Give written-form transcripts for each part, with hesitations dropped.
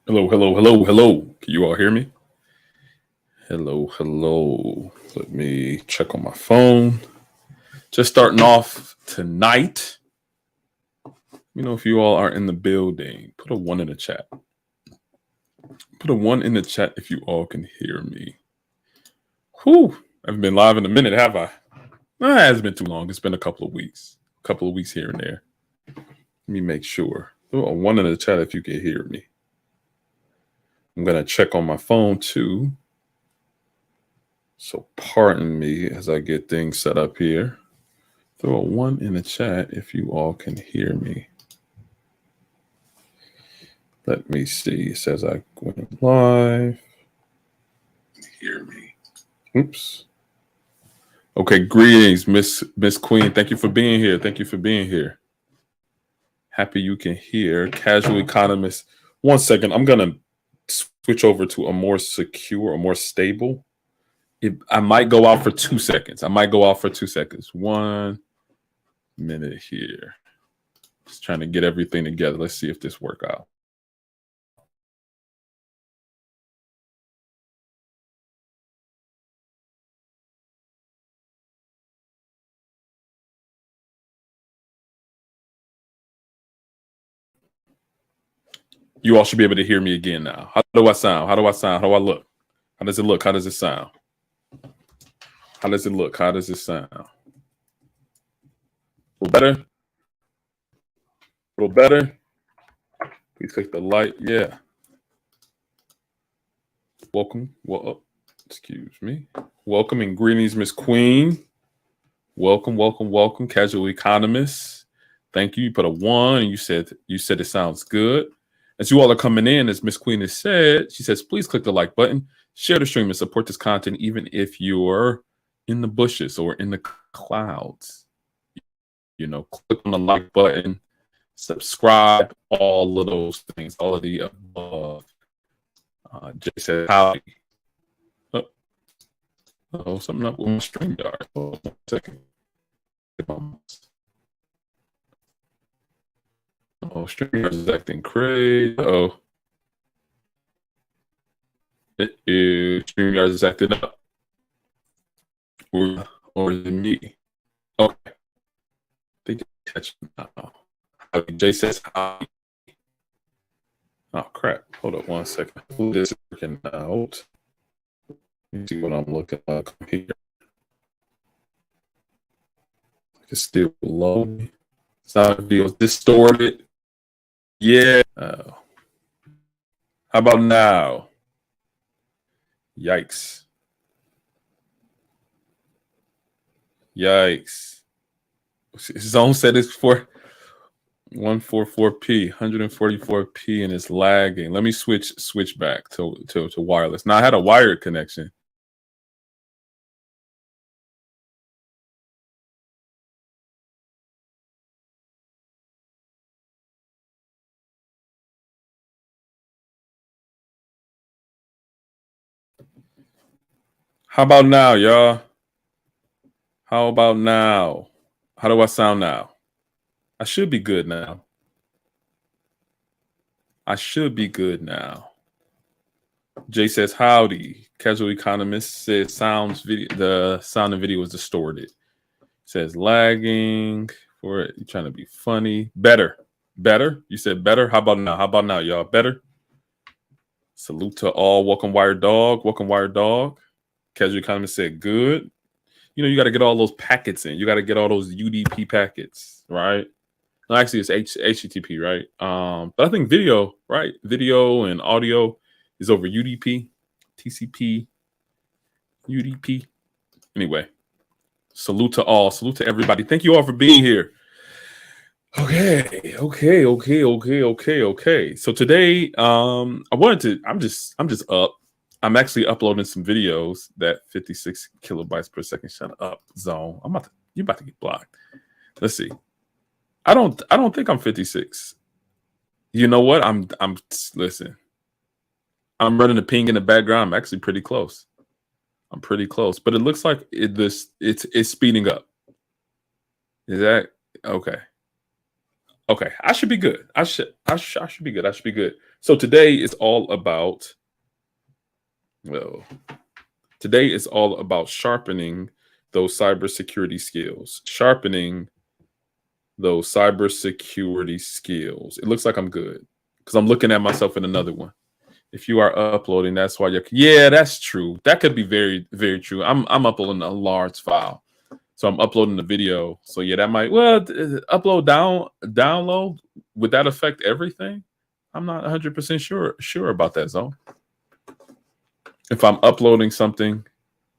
Hello, hello, hello, hello. Can you all hear me? Hello, hello. Let me check on my phone. Just starting off tonight. If you all are in the building, put a 1 in the chat. Put a 1 in the chat if you all can hear me. Whew. I haven't been live in a minute, have I? It hasn't been too long. It's been a couple of weeks. A couple of weeks here and there. Let me make sure. Put a 1 in the chat if you can hear me. I'm going to check on my phone too. So pardon me as I get things set up here. Throw a 1 in the chat if you all can hear me. Let me see. It says I went live. Hear me. Oops. Okay, greetings, Miss Queen. Thank you for being here. Thank you for being here. Happy you can hear. Casual economist. 1 second. I'm going to switch over to a more secure, a more stable. I might go out for 2 seconds. 1 minute here. Just trying to get everything together. Let's see if this works out. You all should be able to hear me again now. How do I sound? How do I sound? How do I look? How does it look? How does it sound? How does it look? How does it sound? A little better? A little better? Please click the like. Yeah. Welcome. Well, excuse me. Welcome and greetings, Miss Queen. Welcome, welcome, welcome. Casual economist. Thank you. You put a 1 and you said it sounds good. As you all are coming in, as Miss Queen has said, she says, please click the like button, share the stream, and support this content, even if you're in the bushes or in the clouds. Click on the like button, subscribe, all of those things, all of the above. Jay said, howdy. Oh, something up with my StreamYard. Hold on 1 second. Oh, StreamYard is acting crazy. StreamYard is acting up. Or is it me? Okay. I think I catch it now. Jay says hi. Oh, crap. Hold up 1 second. This is working out. Let me see what I'm looking like here. It's still low. Sound feels distorted. Yeah. How about now? Yikes. Zone said it's for 144p, 144p, and it's lagging. Let me switch back to wireless. Now I had a wired connection. How about now, y'all? How about now? How do I sound now? I should be good now. Jay says, howdy. Casual economist says the sound and video is distorted. Says lagging for it. You're trying to be funny. Better. You said better. How about now, y'all? Better. Salute to all. Welcome, Wired Dog. Casual economist said good. You got to get all those packets in. You got to get all those UDP packets, right? No, actually, it's HTTP, right? But I think video, right? Video and audio is over UDP, TCP, UDP. Anyway, salute to all. Salute to everybody. Thank you all for being here. Okay. So today, I'm just up. I'm actually uploading some videos that 56 kilobytes per second. Shut up, Zone. You're about to get blocked. Let's see. I don't think I'm 56. You know what? Listen. I'm running a ping in the background. I'm actually pretty close. But it looks like it's speeding up. Is that okay? Okay, I should be good. I should be good. I should be good. So today is all about, well, today is all about sharpening those cybersecurity skills. Sharpening those cybersecurity skills. It looks like I'm good because I'm looking at myself in another one. If you are uploading, that's why you're. Yeah, that's true. That could be very, very true. I'm uploading a large file, so I'm uploading the video. So yeah, that might upload download. Would that affect everything? I'm not 100% sure about that, Zone. If I'm uploading something,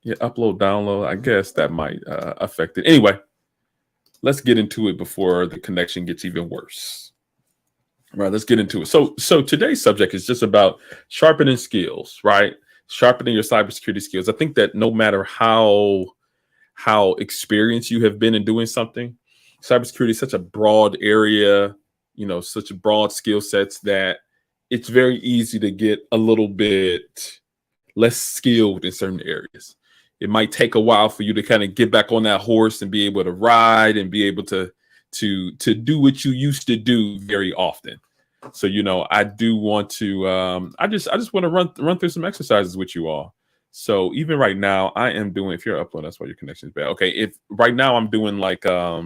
yeah, upload download. I guess that might affect it. Anyway, let's get into it before the connection gets even worse. Right, let's get into it. So today's subject is just about sharpening skills, right? Sharpening your cybersecurity skills. I think that no matter how experienced you have been in doing something, cybersecurity is such a broad area, such a broad skill sets that it's very easy to get a little bit less skilled in certain areas. It might take a while for you to kind of get back on that horse and be able to ride and be able to do what you used to do very often. So I do want to I just want to run through some exercises with you all. So even right now I am doing, if you're uploading, that's why your connection is bad. Okay, if right now I'm doing like I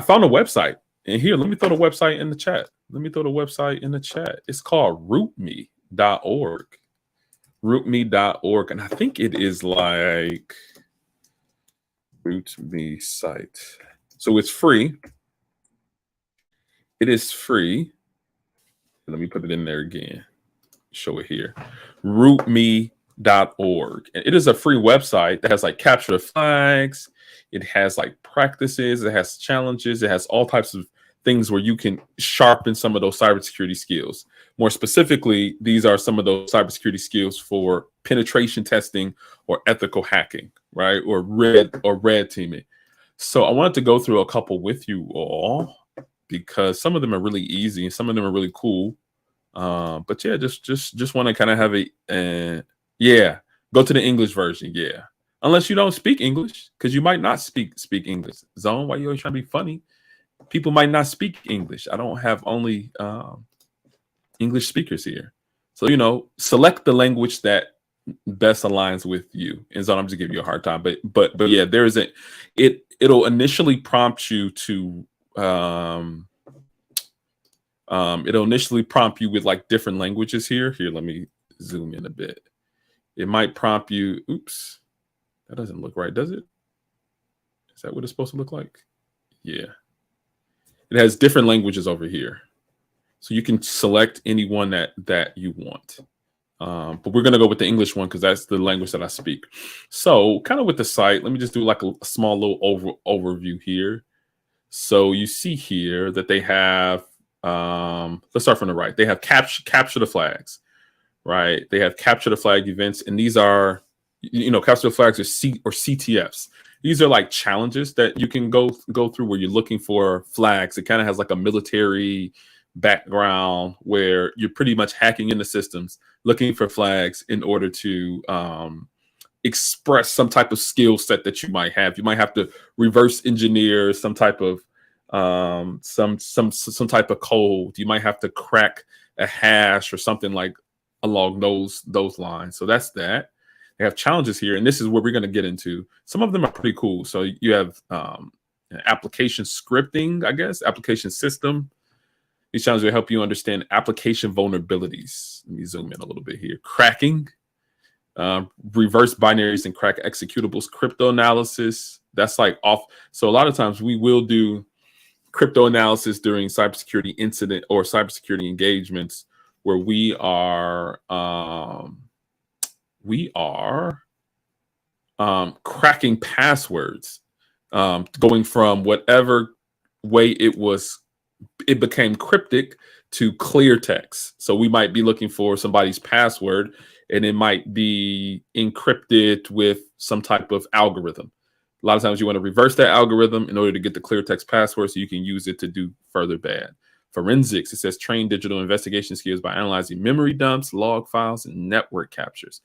found a website, and here, let me throw the website in the chat. It's called rootme.org. rootme.org, and I think it is like rootme site. So it's free. It is free. Let me put it in there again. Show it here. rootme.org. And it is a free website that has like capture the flags. It has like practices. It has challenges. It has all types of things where you can sharpen some of those cybersecurity skills. More specifically, these are some of those cybersecurity skills for penetration testing or ethical hacking, right? Or red teaming. So I wanted to go through a couple with you all because some of them are really easy and some of them are really cool. But yeah, just want to kind of have go to the English version. Yeah. Unless you don't speak English, because you might not speak English. Zone, why you always trying to be funny? People might not speak English. I don't have only English speakers here. So, select the language that best aligns with you. And Zone, I'm just giving you a hard time. But yeah, it'll initially prompt you to it'll initially prompt you with like different languages here. Here, let me zoom in a bit. It might prompt you. Oops, that doesn't look right, does it? Is that what it's supposed to look like? Yeah. It has different languages over here. So you can select any one that you want. But we're going to go with the English one because that's the language that I speak. So kind of with the site, let me just do like a small little overview here. So you see here that they have, let's start from the right. They have capture the flags, right? They have capture the flag events. And these are, capture the flags or CTFs. These are like challenges that you can go through where you're looking for flags. It kind of has like a military background where you're pretty much hacking into systems, looking for flags in order to express some type of skill set that you might have. You might have to reverse engineer some type of some type of code. You might have to crack a hash or something like along those lines. So that's that. They have challenges here, and this is what we're going to get into. Some of them are pretty cool. So you have application scripting, I guess, application system. These challenges will help you understand application vulnerabilities. Let me zoom in a little bit here. Cracking, reverse binaries and crack executables, crypto analysis. That's like off. So a lot of times we will do crypto analysis during cybersecurity incident or cybersecurity engagements where we are cracking passwords, going from whatever way it became cryptic to clear text. So we might be looking for somebody's password and it might be encrypted with some type of algorithm. A lot of times you want to reverse that algorithm in order to get the clear text password so you can use it to do further bad. Forensics, it says train digital investigation skills by analyzing memory dumps, log files, and network captures.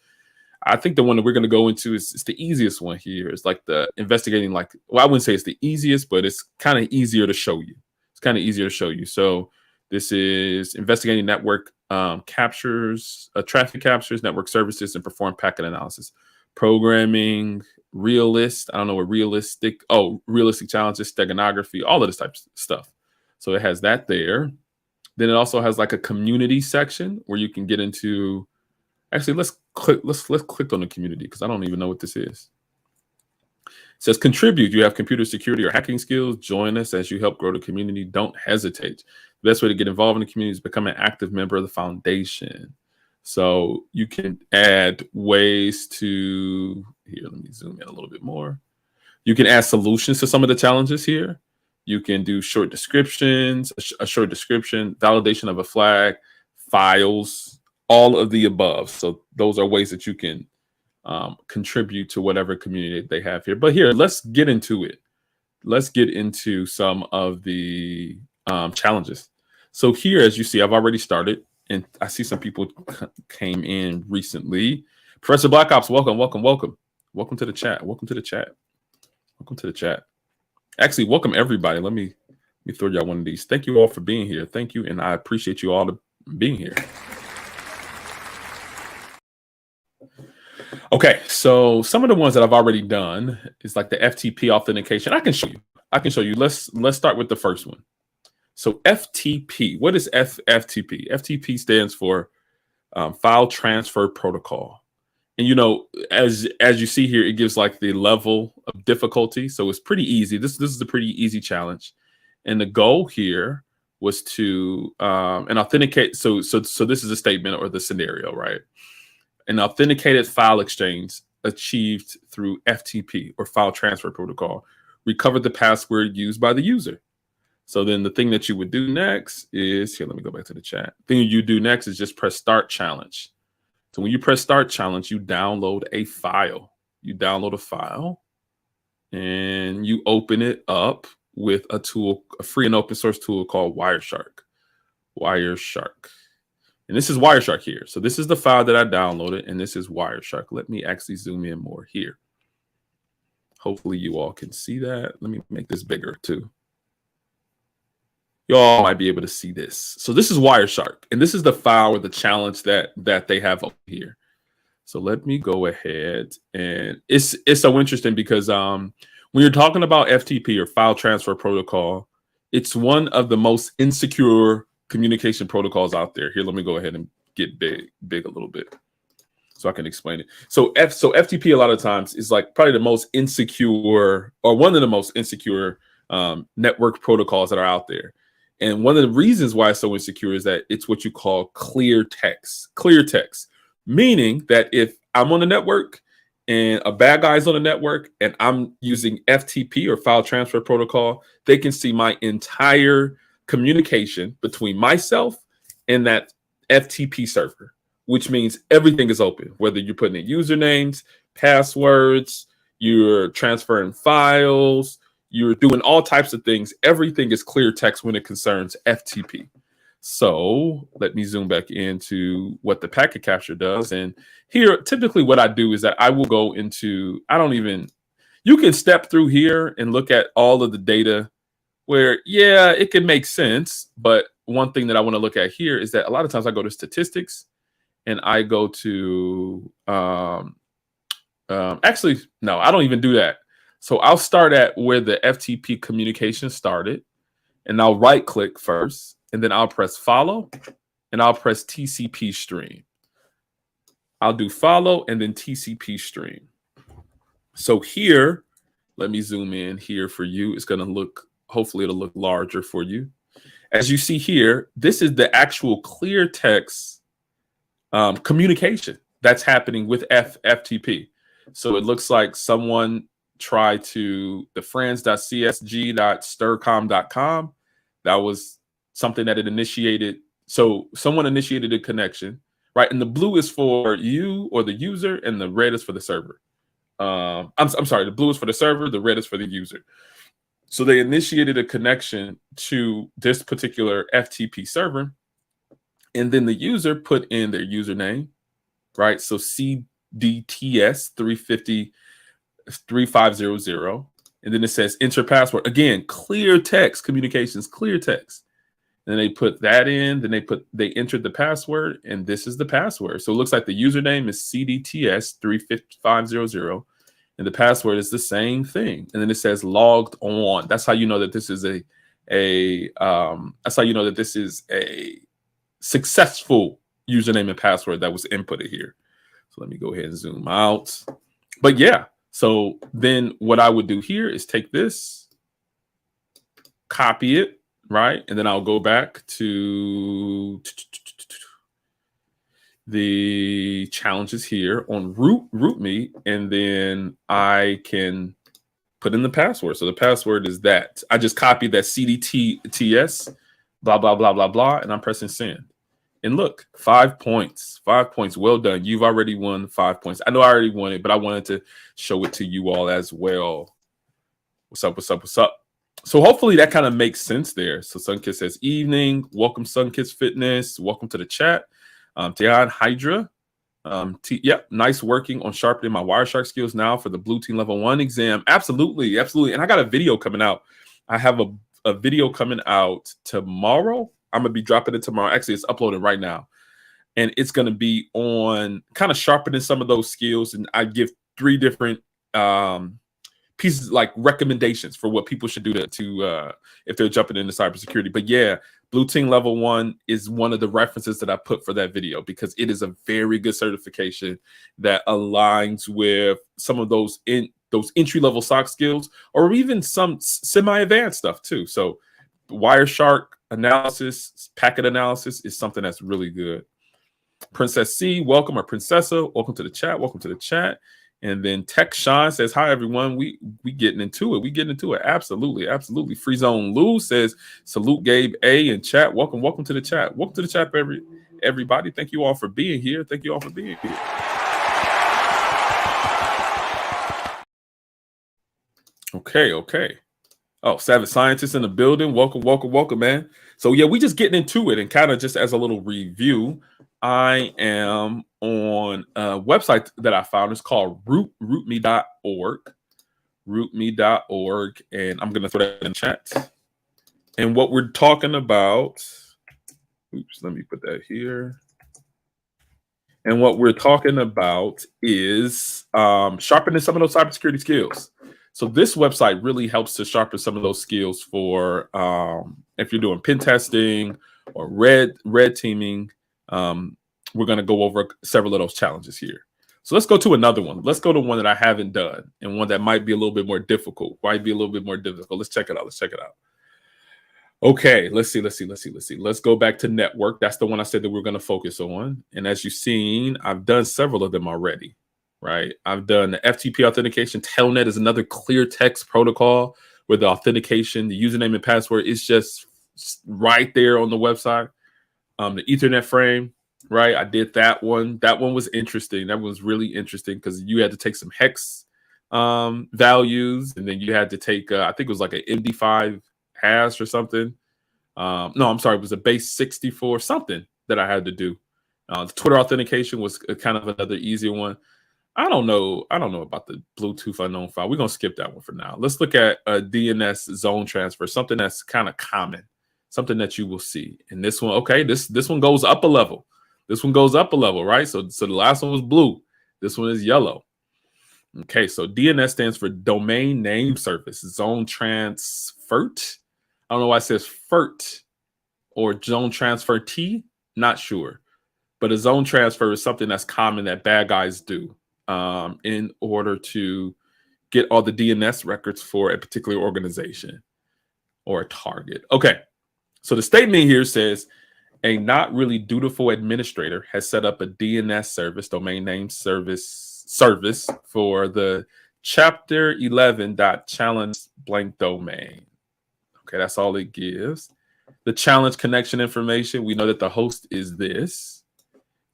I think the one that we're going to go into is the easiest one here. It's like the investigating, I wouldn't say it's the easiest, but it's kind of easier to show you. It's kind of easier to show you. So this is investigating network captures, traffic captures, network services, and perform packet analysis. Programming, realist, I don't know what realistic challenges, steganography, all of this type of stuff. So it has that there. Then it also has like a community section where you can get into, actually let's click on the community because I don't even know what this is. It says contribute. You have computer security or hacking skills. Join us as you help grow the community. Don't hesitate. The best way to get involved in the community is become an active member of the foundation. So you can add ways to, here, let me zoom in a little bit more. You can add solutions to some of the challenges here. You can do short descriptions, a short description, validation of a flag, files, all of the above. So those are ways that you can contribute to whatever community they have here. But here, let's get into it. Let's get into some of the challenges. So here, as you see, I've already started, and I see some people came in recently. Professor Black Ops, welcome, welcome, welcome. Welcome to the chat. Welcome to the chat. Welcome to the chat. Actually, welcome everybody. Let me throw y'all one of these. Thank you all for being here. Thank you, and I appreciate you all being here. Okay, so some of the ones that I've already done is like the FTP authentication. I can show you. Let's start with the first one. So FTP. What is FTP? FTP stands for File Transfer Protocol. And you know, as you see here, it gives like the level of difficulty. So it's pretty easy. This is a pretty easy challenge. And the goal here was to and authenticate. So this is a statement or the scenario, right? An authenticated file exchange achieved through FTP or File Transfer Protocol recovered the password used by the user. So then the thing that you would do next is, here, let me go back to the chat. The thing you do next is just press Start Challenge. So when you press Start Challenge, you download a file. You download a file and you open it up with a tool, a free and open source tool called Wireshark. Wireshark. And this is Wireshark here. So this is the file that I downloaded, and this is Wireshark. Let me actually zoom in more here. Hopefully you all can see that. Let me make this bigger too. You all might be able to see this. So this is Wireshark, and this is the file or the challenge that they have over here. So let me go ahead, and it's so interesting because when you're talking about FTP or File Transfer Protocol, it's one of the most insecure communication protocols out there. Here, let me go ahead and get big a little bit so I can explain it. So FTP a lot of times is like probably the most insecure or one of the most insecure network protocols that are out there. And one of the reasons why it's so insecure is that it's what you call clear text. Clear text, meaning that if I'm on the network and a bad guy's on the network and I'm using FTP or File Transfer Protocol, they can see my entire communication between myself and that FTP server, which means everything is open, whether you're putting in usernames, passwords, you're transferring files, you're doing all types of things. Everything is clear text when it concerns FTP. So let me zoom back into what the packet capture does. And here, typically what I do is that I will go into, you can step through here and look at all of the data where, yeah, it can make sense. But one thing that I want to look at here is that a lot of times I go to statistics and I go to, actually, no, I don't even do that. So I'll start at where the FTP communication started, and I'll right click first, and then I'll press follow, and I'll press TCP stream. I'll do follow and then TCP stream. So here, let me zoom in here for you. It's going to look, hopefully it'll look larger for you. As you see here, this is the actual clear text communication that's happening with FTP. So it looks like someone tried to the friends.csg.stircom.com. That was something that it initiated. So someone initiated a connection, right? And the blue is for you or the user, and the red is for the server. I'm sorry, the blue is for the server, the red is for the user. So they initiated a connection to this particular FTP server, and then the user put in their username, right? So CDTS 3500, And then it says enter password. Again, clear text, communications, clear text. And they put that in, then they entered the password, and this is the password. So it looks like the username is CDTS35500, and the password is the same thing. And then it says logged on. That's how you know that this is that's how you know that this is a successful username and password that was inputted here. So let me go ahead and zoom out. But yeah, so then what I would do here is take this, copy it, right? And then I'll go back to the challenges here on root me, and then I can put in the password. So the password is that. I just copied that CDTS, blah, blah, blah, blah, blah, and I'm pressing send. And look, 5 points. 5 points. Well done. You've already won 5 points. I know I already won it, but I wanted to show it to you all as well. What's up, what's up, what's up? So hopefully that kind of makes sense there. So Sunkiss says, evening. Welcome, Sunkiss Fitness. Welcome to the chat. Tian Hydra. Yep, nice working on sharpening my Wireshark skills now for the Blue Team Level 1 exam. Absolutely, absolutely. And I got a video coming out. I have a video coming out tomorrow. I'm going to be dropping it tomorrow. Actually, it's uploaded right now. And it's going to be on kind of sharpening some of those skills. And I give 3 different pieces, like recommendations for what people should do to if they're jumping into cybersecurity. But yeah, Blue Team Level 1 is one of the references that I put for that video because it is a very good certification that aligns with some of those entry-level SOC skills, or even some semi-advanced stuff too. So Wireshark analysis, packet analysis is something that's really good. Princess C, welcome, or Princessa, welcome to the chat. Welcome to the chat. And then Tech Sean says, hi, everyone. We getting into it. We getting into it. Absolutely. Absolutely. Free Zone Lou says, salute Gabe A in chat. Welcome. Welcome to the chat. Welcome to the chat, everybody. Thank you all for being here. Thank you all for being here. Okay. Okay. Oh, Savage Scientist in the building. Welcome, welcome, welcome, man. So yeah, we just getting into it, and kind of just as a little review, I am on a website that I found. It's called rootme.org. Rootme.org, and I'm gonna throw that in chat. And what we're talking about, oops, let me put that here. And what we're talking about is sharpening some of those cybersecurity skills. So this website really helps to sharpen some of those skills for if you're doing pen testing or red teaming. We're going to go over several of those challenges here. So let's go to another one. Let's go to one that I haven't done and one that might be a little bit more difficult. Let's check it out. Let's check it out. Okay, let's see. Let's go back to network. That's the one I said that we're going to focus on. And as you've seen, I've done several of them already. Right, I've done the FTP authentication. Telnet is another clear text protocol where the authentication, the username and password is just right there on the website. The Ethernet frame, right? I did that one. That one was interesting. That was really interesting because you had to take some hex values, and then you had to take, I think it was like an MD5 hash or something. No, I'm sorry, it was a base 64 something that I had to do. The Twitter authentication was kind of another easier one. I don't know about the Bluetooth unknown file. We're going to skip that one for now. Let's look at a DNS zone transfer, something that's kind of common, something that you will see. And this one, okay, this one goes up a level. This one goes up a level, right? So the last one was blue. This one is yellow. Okay, so DNS stands for Domain Name Service, Zone Transfert. I don't know why it says FERT or Zone Transfer T, not sure. But a zone transfer is something that's common that bad guys do. In order to get all the DNS records for a particular organization or a target. Okay, so the statement here says a not really dutiful administrator has set up a DNS service, domain name service for the chapter 11.challenge blank domain. Okay, that's all it gives. The challenge connection information, we know that the host is this.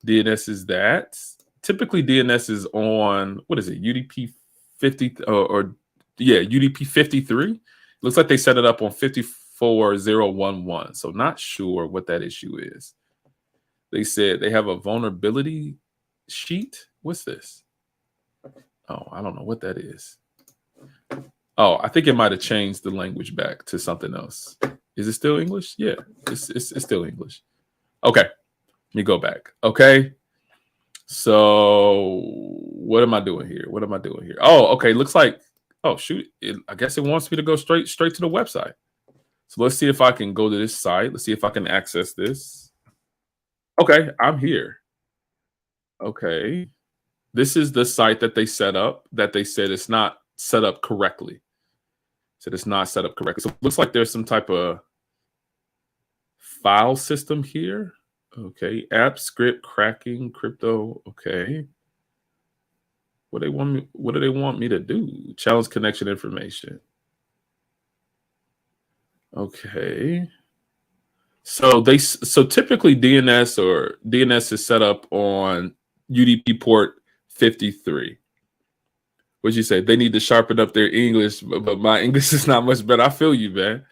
DNS is that. Typically, DNS is on, what is it, UDP 50 UDP 53. Looks like they set it up on 54011. So not sure what that issue is. They said they have a vulnerability sheet. What's this? Oh, I don't know what that is. Oh, I think it might have changed the language back to something else. Is it still English? Yeah, it's still English. Okay, let me go back. Okay, so what am I doing here? What am I doing here? Oh, okay. Looks like, oh shoot, I guess it wants me to go straight to the website. So let's see if I can go to this site. Let's see if I can access this. Okay, I'm here. Okay, this is the site that they set up. That they said it's not set up correctly. Said it's not set up correctly. So it looks like there's some type of file system here. Okay, app script cracking crypto. Okay, what do they want me to do? Challenge connection information. Okay, so typically DNS is set up on UDP port 53. What'd you say? They need to sharpen up their English, but my English is not much better. I feel you, man.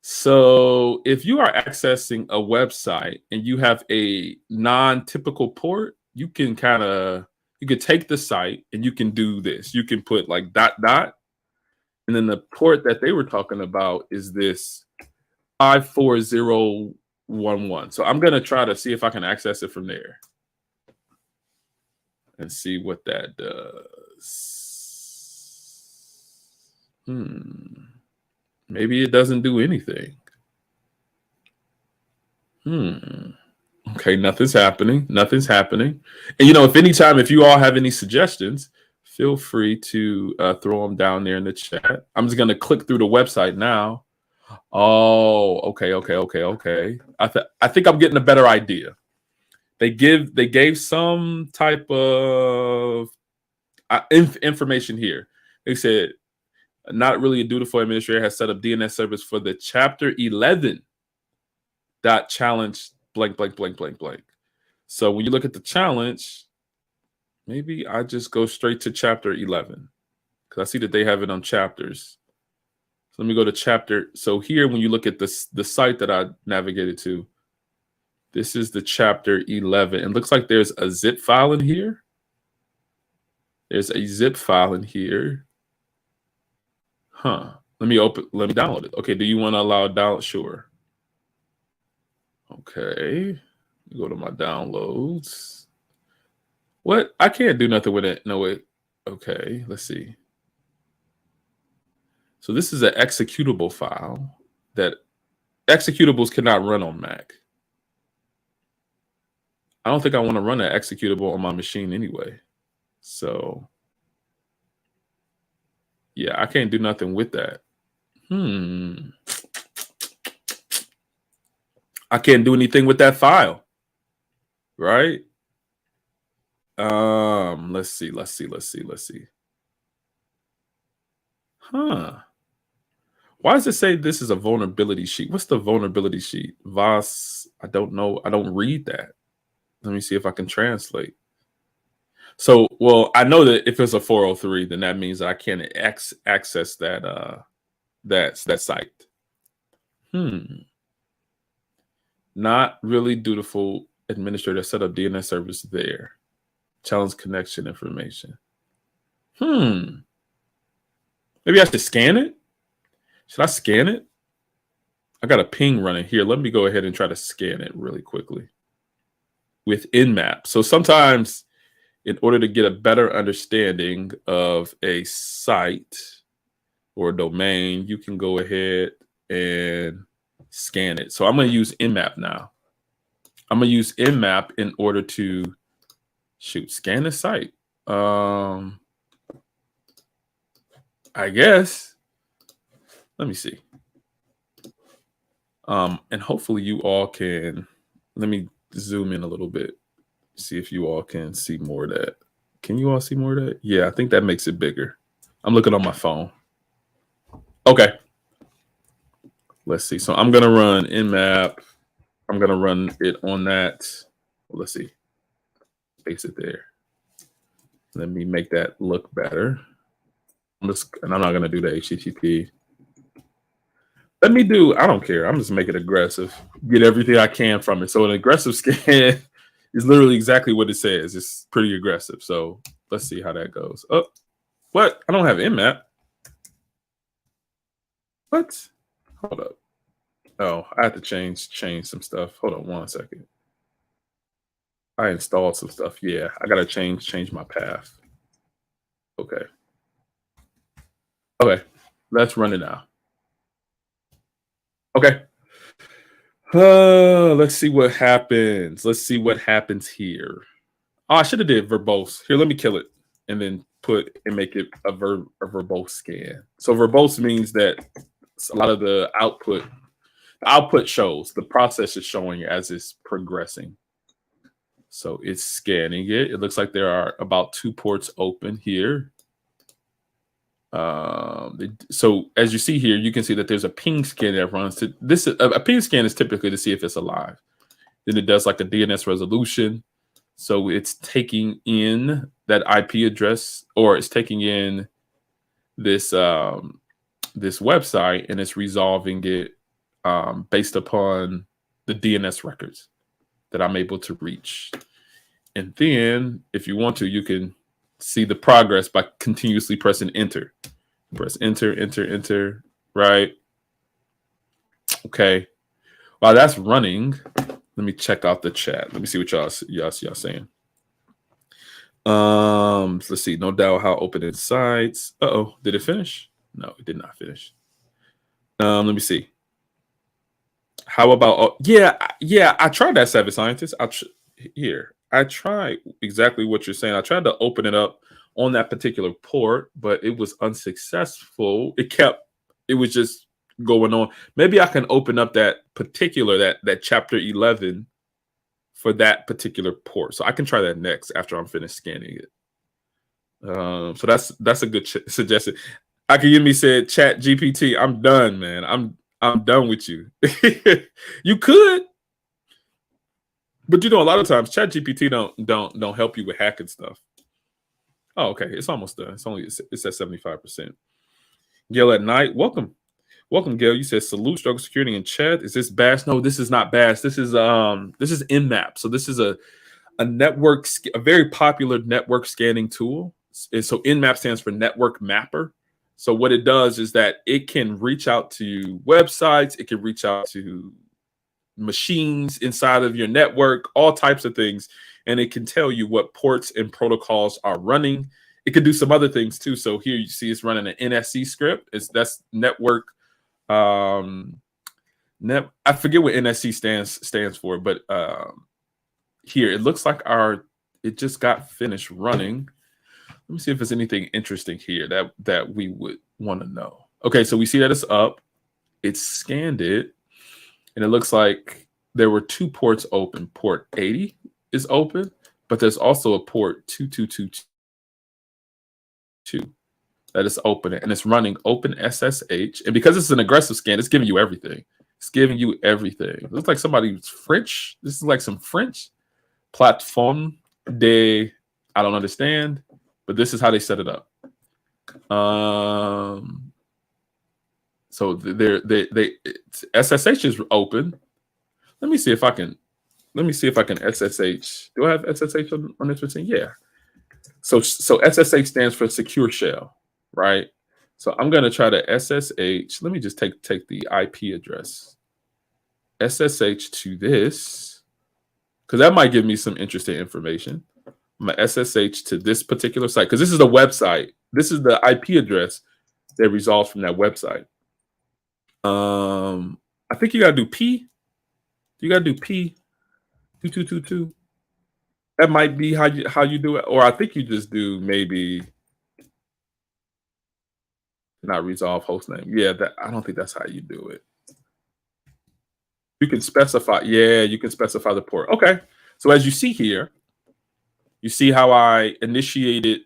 So if you are accessing a website and you have a non-typical port, you can take the site and you can do this. You can put like ... And then the port that they were talking about is this 54011. So I'm gonna try to see if I can access it from there and see what that does. Maybe it doesn't do anything. Okay, nothing's happening. Nothing's happening. And if you all have any suggestions, feel free to throw them down there in the chat. I'm just gonna click through the website now. Oh, okay. I think I'm getting a better idea. They gave some type of information here. They said, not really a dutiful administrator has set up DNS service for the chapter 11 challenge blank. So when you look at the challenge, maybe I just go straight to chapter 11 because I see that they have it on chapters. So let me go to chapter. So here, when you look at the site that I navigated to, this is the chapter 11. It looks like there's a zip file in here. There's a zip file in here. Let me download it. Okay, do you want to allow download? Sure. Okay, go to my downloads. What? I can't do nothing with it. No, wait. Okay, let's see. So this is an executable file that executables cannot run on Mac. I don't think I want to run an executable on my machine anyway. So yeah, I can't do nothing with that. I can't do anything with that file, right? Let's see. Why does it say this is a vulnerability sheet? What's the vulnerability sheet? VAS, I don't know. I don't read that. Let me see if I can translate. So, well, I know that if it's a 403, then that means I can't access that that site. Not really dutiful administrator set up DNS service there. Challenge connection information. Maybe I should scan it. Should I scan it? I got a ping running here. Let me go ahead and try to scan it really quickly with Nmap. So sometimes, in order to get a better understanding of a site or a domain, you can go ahead and scan it. So I'm going to use Nmap now. I'm going to use Nmap in order to scan the site. I guess. Let me see. And hopefully you all can, let me zoom in a little bit, see if you all can see more of that. Can you all see more of that? Yeah, I think that makes it bigger. I'm looking on my phone. Okay. Let's see. So I'm going to run Nmap. I'm going to run it on that. Let's see. Space it there. Let me make that look better. And I'm not going to do the HTTP. Let me do, I don't care. I'm just making it aggressive. Get everything I can from it. So an aggressive scan is literally exactly what it says. It's pretty aggressive. So let's see how that goes. Oh, what? I don't have Nmap. What? Hold up. Oh, I had to change some stuff. Hold on 1 second. I installed some stuff. Yeah, I gotta change my path. Okay. Okay. Let's run it now. Okay. Let's see what happens. Let's see what happens here. Oh, I should have did verbose. Here, let me kill it and then put and make it a verbose scan. So verbose means that a lot of the output shows the process is showing as it's progressing. So it's scanning it. It looks like there are about 2 ports open here. So as you see here, you can see that there's a ping scan that runs to this. A ping scan is typically to see if it's alive. Then it does like a DNS resolution. So it's taking in that IP address, or it's taking in this this website, and it's resolving it based upon the DNS records that I'm able to reach. And then, if you want to, you can see the progress by continuously pressing enter. Press enter, enter, enter. Right. Okay. While that's running, let me check out the chat. Let me see what y'all saying. Let's see. No doubt how open in sites. Uh-oh. Did it finish? No, it did not finish. Let me see. How about yeah, I tried that, Savage Scientist. Here. I tried exactly what you're saying. I tried to open it up on that particular port, but it was unsuccessful. It was just going on. Maybe I can open up that particular that chapter 11 for that particular port. So I can try that next after I'm finished scanning it. So that's a good suggestion. Akiyemi said, "Chat GPT, I'm done, man. I'm done with you." You could, but a lot of times Chat GPT don't help you with hacking stuff. Oh, okay, it's almost done. It's at 75%. Gail at night, welcome, Gail. You said salute, struggle security in chat. Is this Bash? No, this is not Bash. This is Nmap. So this is a network, a very popular network scanning tool. And so Nmap stands for Network Mapper. So what it does is that it can reach out to websites, it can reach out to machines inside of your network, all types of things, and it can tell you what ports and protocols are running. It can do some other things too. So here you see it's running an NSC script. That's network. I forget what NSC stands for, but here it looks like it just got finished running. Let me see if there's anything interesting here that we would want to know. Okay, so we see that it's up. It's scanned it, and it looks like there were 2 ports open. Port 80 is open, but there's also a port 2222 that is open, and it's running Open SSH. And because it's an aggressive scan, it's giving you everything. It's giving you everything. It looks like somebody's French. This is like some French platform de, I don't understand, but this is how they set it up. So SSH is open. Let me see if I can SSH. Do I have SSH on this machine? Yeah. So SSH stands for secure shell, right? So I'm gonna try to SSH. Let me just take the IP address. SSH to this, because that might give me some interesting information. I'm gonna SSH to this particular site, because this is the website. This is the IP address that resolved from that website. I think you gotta do P. You gotta do P 2222. That might be how you do it, or I think you just do maybe not resolve host name. Yeah, I don't think that's how you do it. You can specify. Yeah, you can specify the port. Okay. So as you see here, you see how I initiated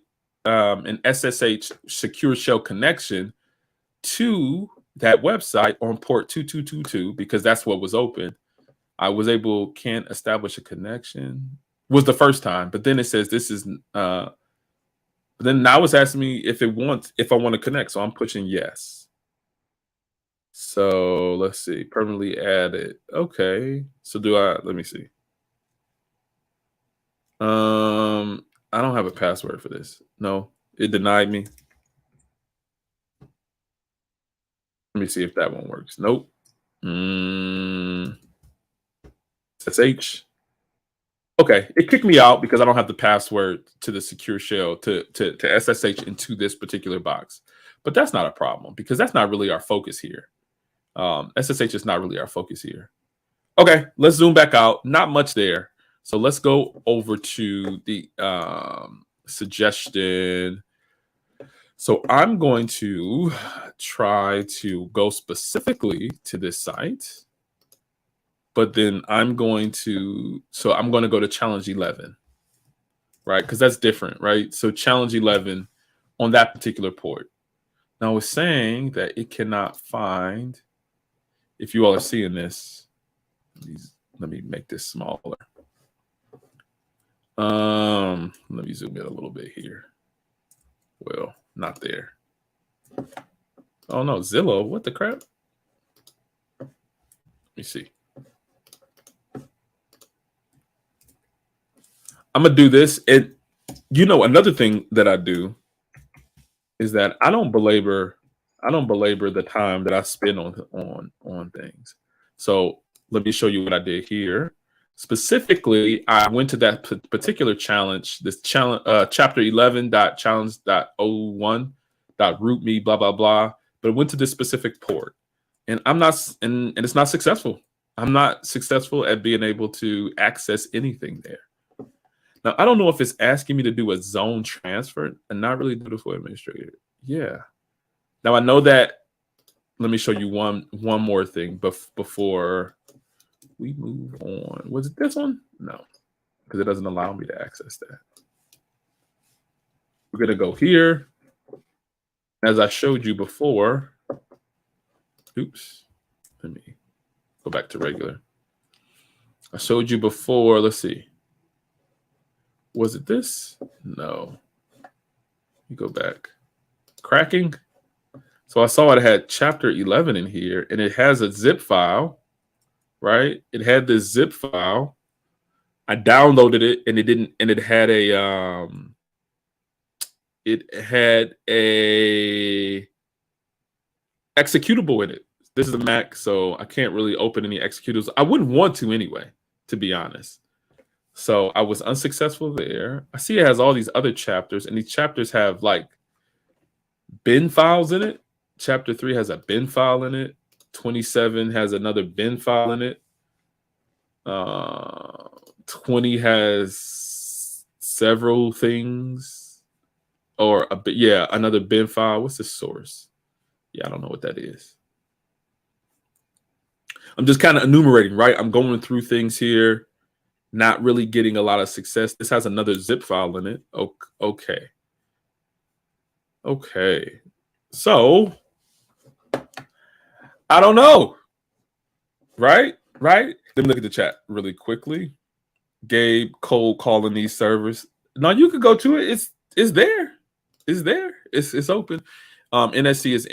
an SSH secure shell connection to that website on port 2222 because that's what was open. I was able can't establish a connection was the first time, but then it says this is then now it's asking me if I want to connect. So I'm pushing yes. So let's see, permanently added. Okay. So let me see. I don't have a password for this. No, it denied me. Let me see if that one works. Nope. SSH. Okay, it kicked me out because I don't have the password to the secure shell to SSH into this particular box. But that's not a problem because that's not really our focus here. SSH is not really our focus here. Okay, let's zoom back out. Not much there. So let's go over to the suggestion. So I'm going to try to go specifically to this site, but then I'm going to go to challenge 11, right? Because that's different, right? So challenge 11 on that particular port. Now it's saying that it cannot find, if you all are seeing this, let me make this smaller. Let me zoom in a little bit here. Well, not there. Oh no, Zillow, what the crap? Let me see. I'm gonna do this. And another thing that I do is that I don't belabor the time that I spend on things. So let me show you what I did here. Specifically, I went to that particular challenge, this challenge, chapter 11.challenge.01.root me, blah, blah, blah. But it went to this specific port. And and it's not successful. I'm not successful at being able to access anything there. Now, I don't know if it's asking me to do a zone transfer and not really do the for administrator. Yeah. Now, I know that. Let me show you one more thing before we move on. Was it this one? No, because it doesn't allow me to access that. We're going to go here. As I showed you before. Oops. Let me go back to regular. I showed you before. Let's see. Was it this? No. You go back. Cracking. So I saw it had chapter 11 in here, and it has a zip file, right? It had this zip file. I downloaded it, and it had a executable in it. This is a Mac, so I can't really open any executables. I wouldn't want to anyway, to be honest. So I was unsuccessful there. I see it has all these other chapters, and these chapters have like bin files in it. Chapter 3 has a bin file in it. 27 has another bin file in it. 20 has several things, or another bin file. What's the source? Yeah, I don't know what that is. I'm just kind of enumerating, right? I'm going through things here, not really getting a lot of success. This has another zip file in it. Okay. So I don't know. Right? Let me look at the chat really quickly. Gabe, cold calling these servers. No, you could go to it. It's there. It's there. It's open. NSC is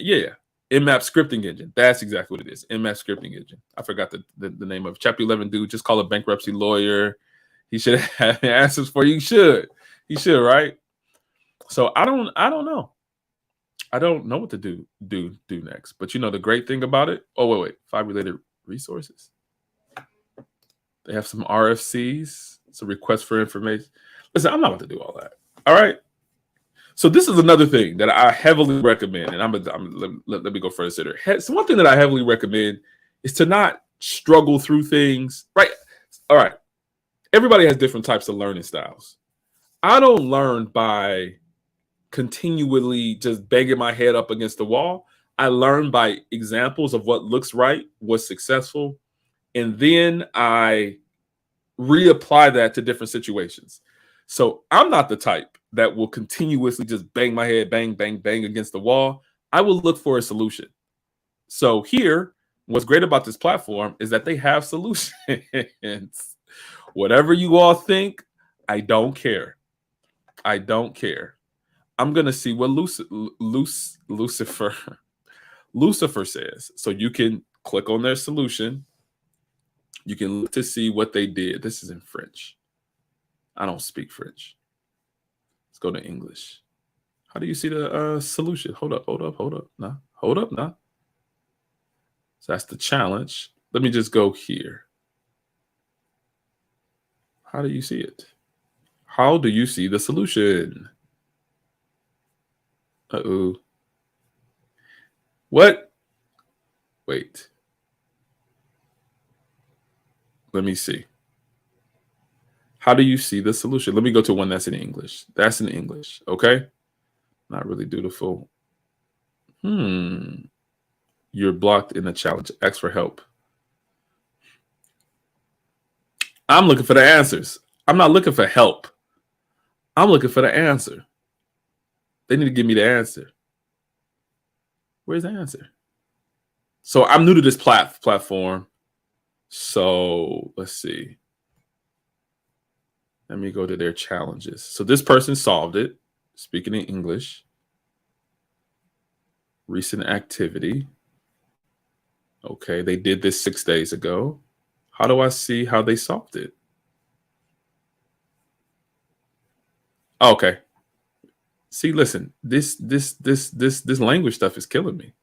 Nmap scripting engine. That's exactly what it is. Nmap scripting engine. I forgot the name of it. Chapter 11 dude. Just call a bankruptcy lawyer. He should have answers for you. He should, right? So I don't know. I don't know what to do next. But the great thing about it. Oh wait. 5 related resources. They have some RFCs, some requests for information. Listen, I'm not about to do all that. All right. So this is another thing that I heavily recommend, and let me go further. So one thing that I heavily recommend is to not struggle through things. Right. All right. Everybody has different types of learning styles. I don't learn by continually just banging my head up against the wall. I learn by examples of what looks right, what's successful, and then I reapply that to different situations. So I'm not the type that will continuously just bang my head, bang, bang, bang against the wall. I will look for a solution. So here, what's great about this platform is that they have solutions. Whatever you all think, I don't care. I'm going to see what Lucifer says. So you can click on their solution. You can look to see what they did. This is in French. I don't speak French. Let's go to English. How do you see the solution? Hold up. Nah. So that's the challenge. Let me just go here. How do you see it? How do you see the solution? Uh-oh. What? Wait. Let me see. How do you see the solution? Let me go to one that's in English. That's in English. Okay. Not really dutiful. You're blocked in the challenge. Ask for help. I'm looking for the answers. I'm not looking for help. I'm looking for the answer. They need to give me the answer. Where's the answer? So I'm new to this platform. So let's see. Let me go to their challenges. So this person solved it, speaking in English. Recent activity. Okay, they did this 6 days ago. How do I see how they solved it? Okay. See, listen, this language stuff is killing me.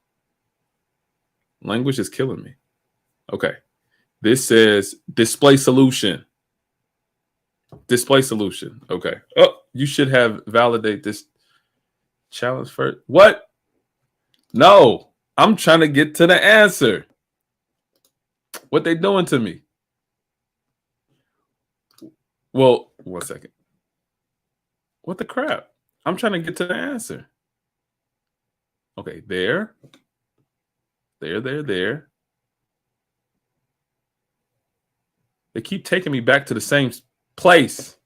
Language is killing me. Okay. This says display solution. Display solution. Okay. Oh, you should have validate this challenge first. What? No, I'm trying to get to the answer. What they doing to me? Well, 1 second. What the crap? I'm trying to get to the answer. Okay, there. There. They keep taking me back to the same place.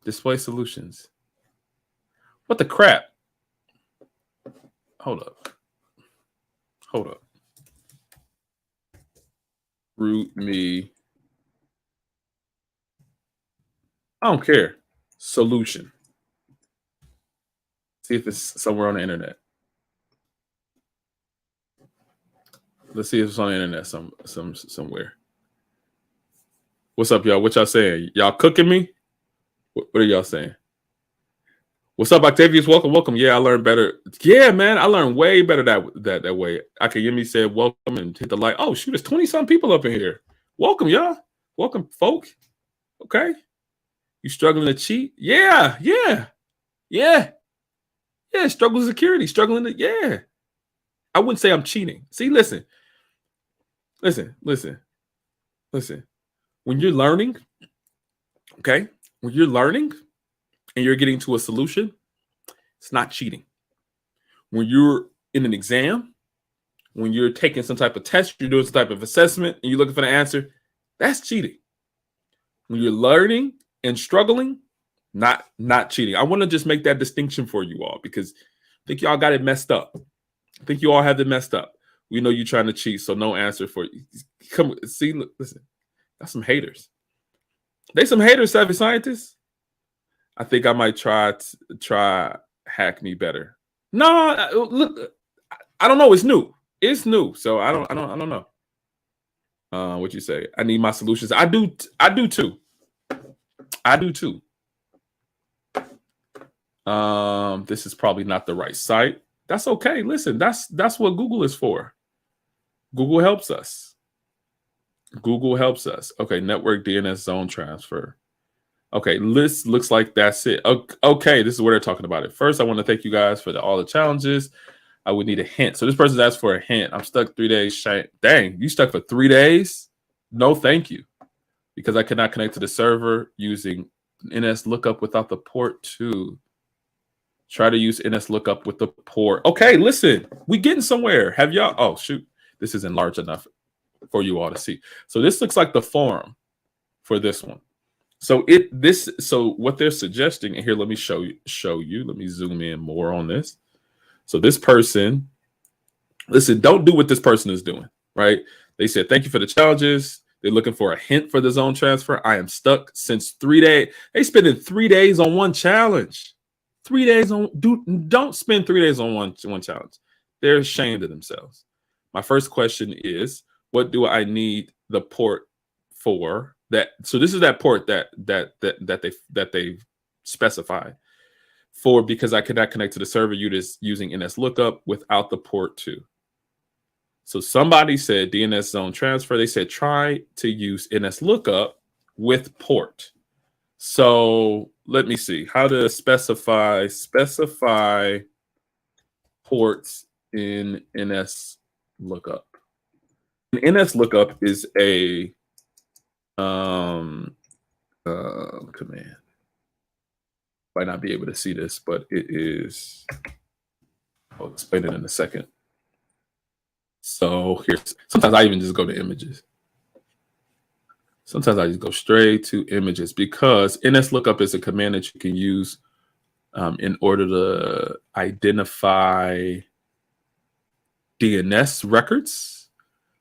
Display solutions. What the crap? Hold up. Root me. I don't care. Solution. See if it's somewhere on the internet. Let's see if it's on the internet somewhere. What's up, y'all? What y'all saying? Y'all cooking me? What are y'all saying? What's up, Octavius? Welcome. Yeah, I learned better. Yeah, man, I learned way better that way. Akayemi said welcome and hit the like. Oh, shoot, there's 20-some people up in here. Welcome, y'all. Welcome, folk. Okay. You struggling to cheat? Yeah. Struggle with security. Yeah. I wouldn't say I'm cheating. See, listen. When you're learning, okay, when you're learning and you're getting to a solution, it's not cheating. When you're in an exam, when you're taking some type of test, you're doing some type of assessment, and you're looking for the answer, that's cheating. When you're learning and struggling, not cheating. I want to just make that distinction for you all because I think y'all got it messed up. I think you all have it messed up. We know you're trying to cheat, so no answer for you. Come see, listen. That's some haters. They some haters, savvy scientists. I think I might try hack me better. No, look, I don't know. It's new, so I don't know. What you say? I need my solutions. I do too. This is probably not the right site. That's okay. Listen, that's what Google is for. Google helps us. Okay, network DNS zone transfer. Okay, list looks like that's it. Okay, this is where they're talking about it. First, I want to thank you guys for all the challenges. I would need a hint. So this person's asked for a hint. I'm stuck 3 days. Dang, you stuck for 3 days? No, thank you. Because I cannot connect to the server using NS lookup without the port 2. Try to use NS lookup with the port. Okay, listen, we getting somewhere. Have y'all? Oh, shoot. This isn't large enough for you all to see. So this looks like the form for this one. So what they're suggesting, and here, let me show you. Let me zoom in more on this. So this person, listen, don't do what this person is doing, right? They said, thank you for the challenges. They're looking for a hint for the zone transfer. I am stuck since 3 days. They spending 3 days on one challenge. 3 days on, don't spend 3 days on one challenge. They're ashamed of themselves. My first question is, what do I need the port for? That so this is that port that they specify for, because I cannot connect to the server using NS lookup without the port 2. So somebody said DNS zone transfer. They said try to use NS lookup with port. So let me see how to specify ports in NS lookup. NS lookup is a command. Might not be able to see this, but it is. I'll explain it in a second. So here's, sometimes I even just go to images. Sometimes I just go straight to images because NS lookup is a command that you can use in order to identify DNS records.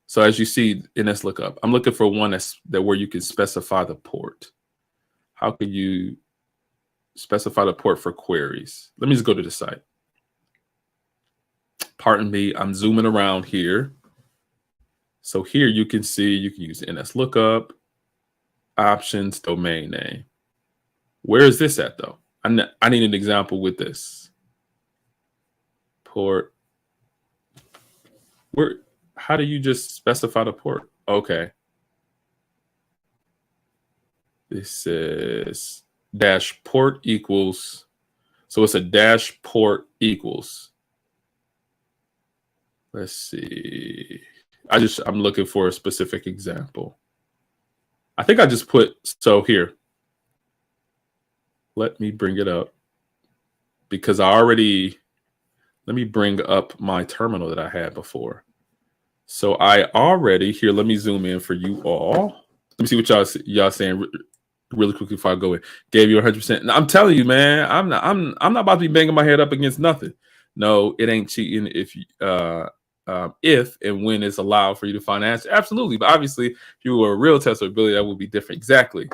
So as you see, NS lookup, I'm looking for one that where you can specify the port. How can you specify the port for queries? Let me just go to the site. Pardon me, I'm zooming around here. So here you can see you can use NS lookup, options, domain name. Where is this at though? I need an example with this. Port. Where? How do you just specify the port? Okay. This says dash port equals. So it's a dash port equals. Let's see. I'm looking for a specific example. I think I just put, so here. Let me bring it up because let me bring up my terminal that I had before. So I already, here, let me zoom in for you all. Let me see what y'all saying really quickly before I go in. Gave you 100%. I'm telling you, man, I'm not about to be banging my head up against nothing. No, it ain't cheating if and when it's allowed for you to find answer. Absolutely. But obviously, if you were a real tester ability, that would be different. Exactly.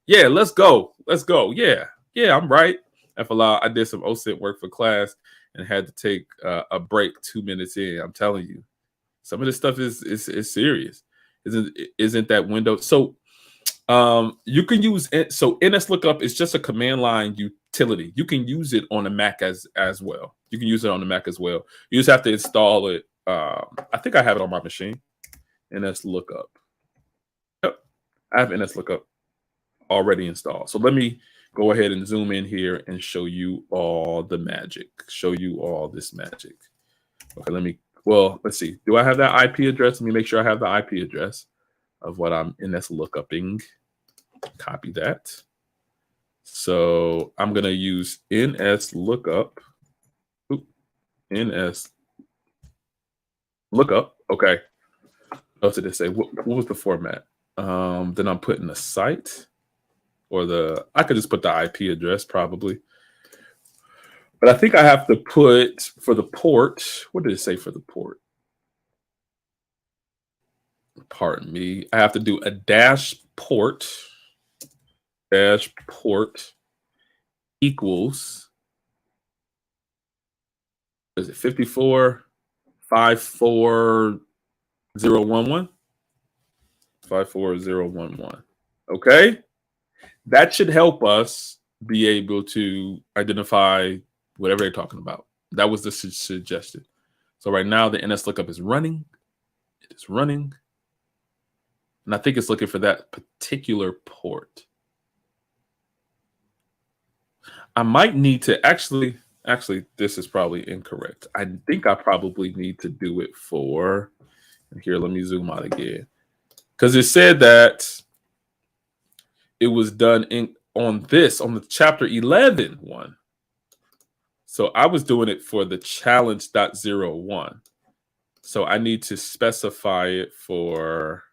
Yeah, let's go. Let's go. Yeah, I'm right. I did some OSINT work for class and had to take a break 2 minutes in. I'm telling you, some of this stuff is serious. Isn't that window? So you can use it. So NS lookup is just a command line utility. You can use it on a Mac as well. You can use it on the Mac as well. You just have to install it. I think I have it on my machine. NS lookup. Yep, I have NS lookup already installed. So let me go ahead and zoom in here and show you all the magic. Show you all this magic. Okay, let's see. Do I have that IP address? Let me make sure I have the IP address of what I'm NS lookuping. Copy that. So I'm going to use NS lookup. NS lookup. Okay. What did it say? What was the format? Then I'm putting the site or I could just put the IP address probably. But I think I have to put for the port. What did it say for the port? Pardon me. I have to do a dash port equals, is it 5454011? 54011. Okay. That should help us be able to identify whatever they're talking about. That was the suggestion. So right now the NS lookup is running. It is running. And I think it's looking for that particular port. I might need to actually, this is probably incorrect. I think I probably need to do it for, and here, let me zoom out again. Because it said that it was done on the chapter 11 one. So I was doing it for the challenge.01. So I need to specify it for,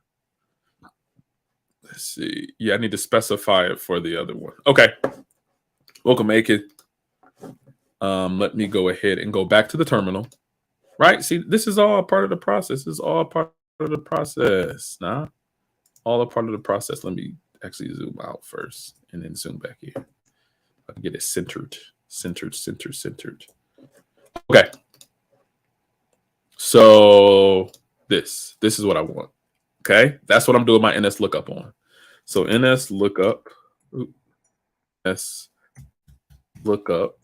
let's see. Yeah, I need to specify it for the other one. Okay. Welcome, Aiken. Let me go ahead and go back to the terminal. Right? See, this is all part of the process. This is all part of the process. Nah, all a part of the process. Let me actually zoom out first and then zoom back in. I can get it centered. Okay. So this is what I want. Okay, that's what I'm doing my NS lookup on. So NS lookup, NS lookup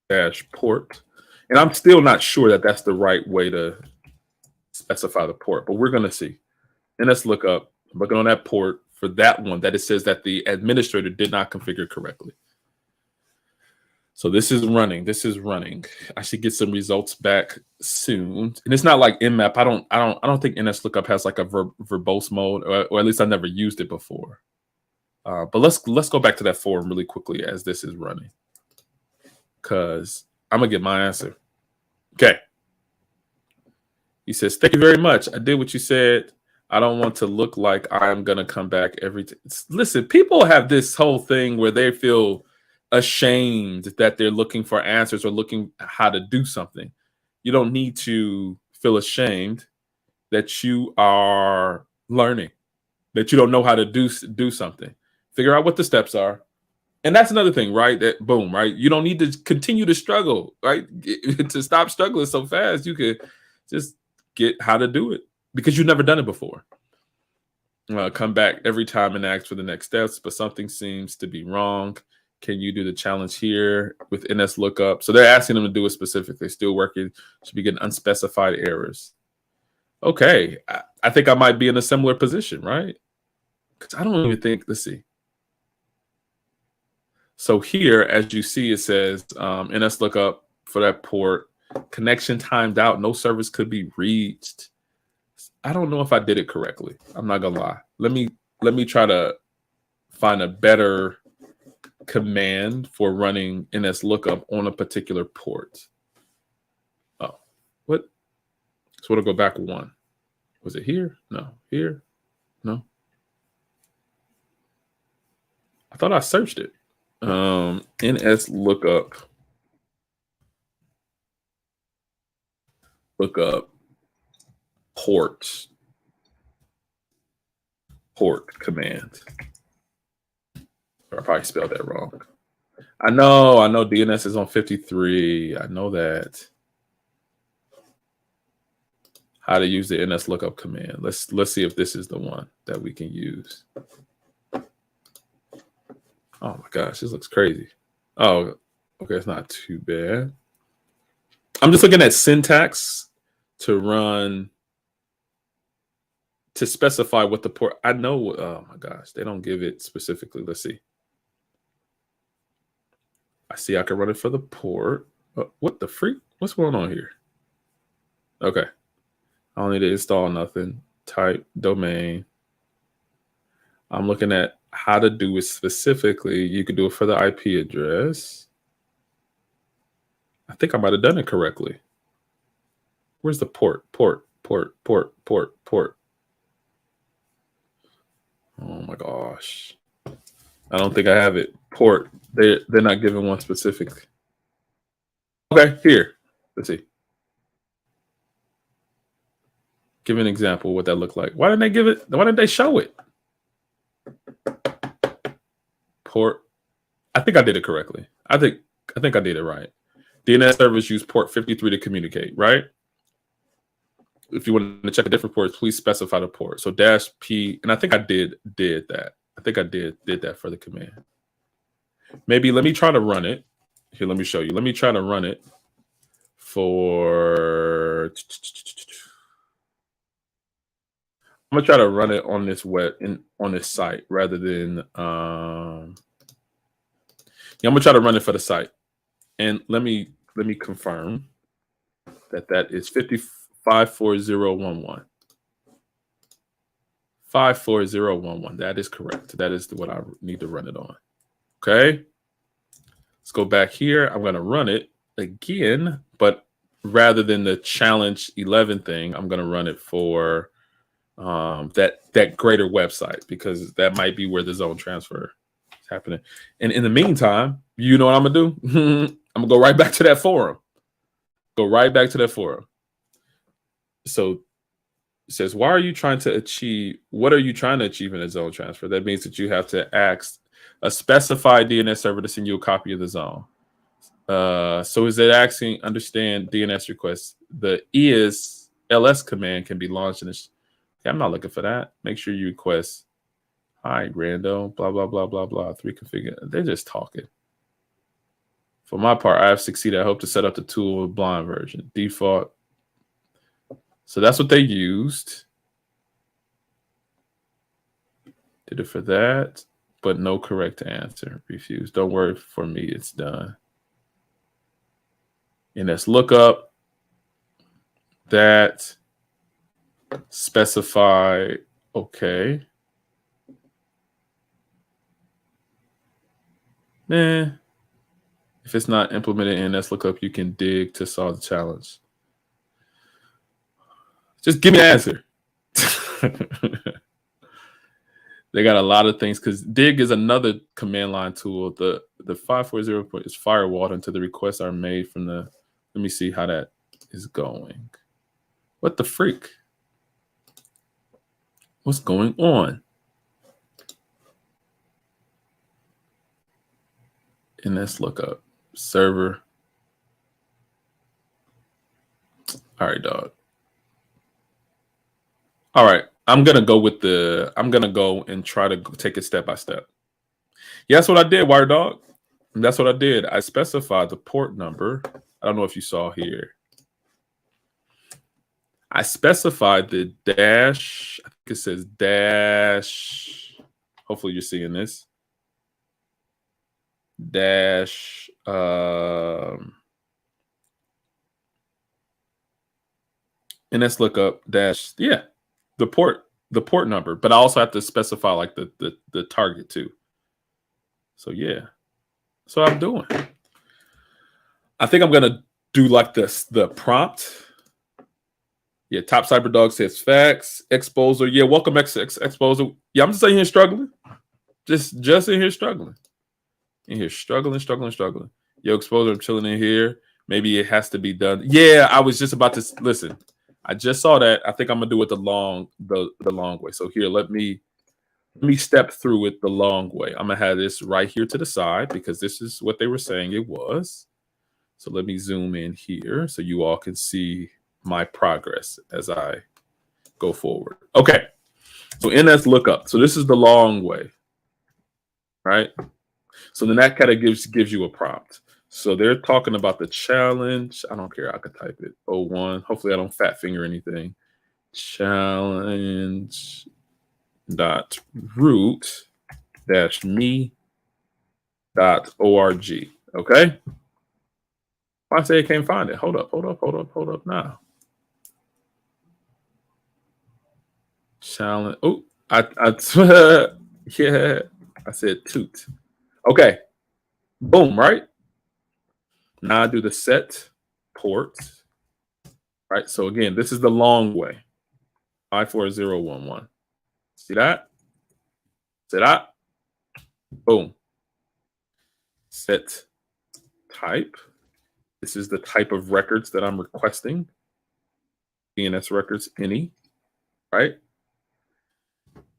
dash port, and I'm still not sure that that's the right way to specify the port, but we're going to see. NS lookup, I'm looking on that port for that one that it says that the administrator did not configure correctly. So this is running. This is running. I should get some results back soon. And it's not like Nmap. I don't think NS lookup has like a verbose mode, or at least I never used it before. But let's go back to that forum really quickly as this is running, because I'm gonna get my answer. Okay. He says, "Thank you very much. I did what you said. I don't want to look like I'm gonna come back every time." Listen, people have this whole thing where they feel ashamed that they're looking for answers or looking how to do something. You don't need to feel ashamed that you are learning, that you don't know how to do something. Figure out what the steps are. And that's another thing, right? That boom, right? You don't need to continue to struggle, right? To stop struggling so fast, you could just get how to do it because you've never done it before. Come back every time and ask for the next steps, but something seems to be wrong. Can you do the challenge here with NS lookup? So they're asking them to do it specifically. Still working. Should be getting unspecified errors. Okay. I think I might be in a similar position, right? Because I don't even think, let's see. So here, as you see, it says NS lookup for that port. Connection timed out. No service could be reached. I don't know if I did it correctly. I'm not gonna lie. Let me try to find a better command for running NS lookup on a particular port. Oh, what? So it'll go back one. Was it here? No. Here? No. I thought I searched it. NS lookup port command. Or I probably spelled that wrong. I know DNS is on 53. I know that. How to use the NS lookup command. Let's see if this is the one that we can use. Oh my gosh, this looks crazy. Oh, okay, it's not too bad. I'm just looking at syntax to run, to specify what the port. I know, oh my gosh, they don't give it specifically. Let's see. I see I can run it for the port. What the freak? What's going on here? Okay. I don't need to install nothing. Type domain. I'm looking at how to do it specifically. You could do it for the IP address. I think I might have done it correctly. Where's the port? Port. Oh my gosh. I don't think I have it. Port. They're not giving one specific. Okay, here. Let's see. Give an example of what that looked like. Why didn't they give it? Why didn't they show it? Port. I think I did it correctly. I think I did it right. DNS servers use port 53 to communicate, right? If you want to check a different port, please specify the port. So -P, and I think I did that. I think I did that for the command. Maybe let me try to run it. Here, let me show you. Let me try to run it for. I'm gonna try to run it on this on this site rather than. I'm gonna try to run it for the site, and let me confirm that is 54011. 54011. That is correct. That is what I need to run it on. Okay. Let's go back here. I'm going to run it again, but rather than the challenge 11 thing, I'm going to run it for that greater website, because that might be where the zone transfer is happening. And in the meantime, you know what I'm going to do? I'm going to go right back to that forum. Go right back to that forum. So it says, what are you trying to achieve in a zone transfer? That means that you have to ask a specified DNS server to send you a copy of the zone. So is it asking understand DNS requests? The ls command can be launched in this. Okay, I'm not looking for that. Make sure you request. Hi, rando, blah, blah, blah, blah, blah. 3 configure. They're just talking. For my part, I have succeeded. I hope to set up the tool with blind version. Default. So that's what they used. Did it for that, but no correct answer. Refused. Don't worry, for me, it's done. And let's look up that specify. Okay. Nah. If it's not implemented in let's look up, you can dig to solve the challenge. Just give me an answer. They got a lot of things because dig is another command line tool. The 540 is firewalled until the requests are made from the. Let me see how that is going. What the freak? What's going on? And let's look up server. All right, dog. All right. I'm going to go and try to take it step by step. Yeah, that's what I did, Wire Dog. That's what I did. I specified the port number. I don't know if you saw here. I specified the dash. I think it says dash. Hopefully you're seeing this. Dash. And let's look up dash. Yeah, the port number. But I also have to specify like the target too. So yeah, that's what I'm doing. I think I'm gonna do like this. The prompt. Yeah, Top Cyber Dog says facts. Exposer. Yeah, welcome Exposer. Yeah, I'm just in here struggling. Just in here struggling. In here struggling. Yo, Exposer, I'm chilling in here. Maybe it has to be done. Yeah, I was just about to listen. I just saw that. I think I'm gonna do it the long way. So here, let me step through it the long way. I'm gonna have this right here to the side because this is what they were saying it was. So let me zoom in here so you all can see my progress as I go forward. Okay, so NS lookup. So this is the long way, right? So then that kind of gives you a prompt. So they're talking about the challenge. I don't care. I could type it. 01. Hopefully I don't fat finger anything. Challenge dot root dash me dot org. Okay. I say I can't find it. Hold up now. Challenge. Oh, yeah, I said toot. Okay. Boom, right? Now I do the set port. Right. So again, this is the long way. 54011. See that? See that? Boom. Set type. This is the type of records that I'm requesting. DNS records, any. Right?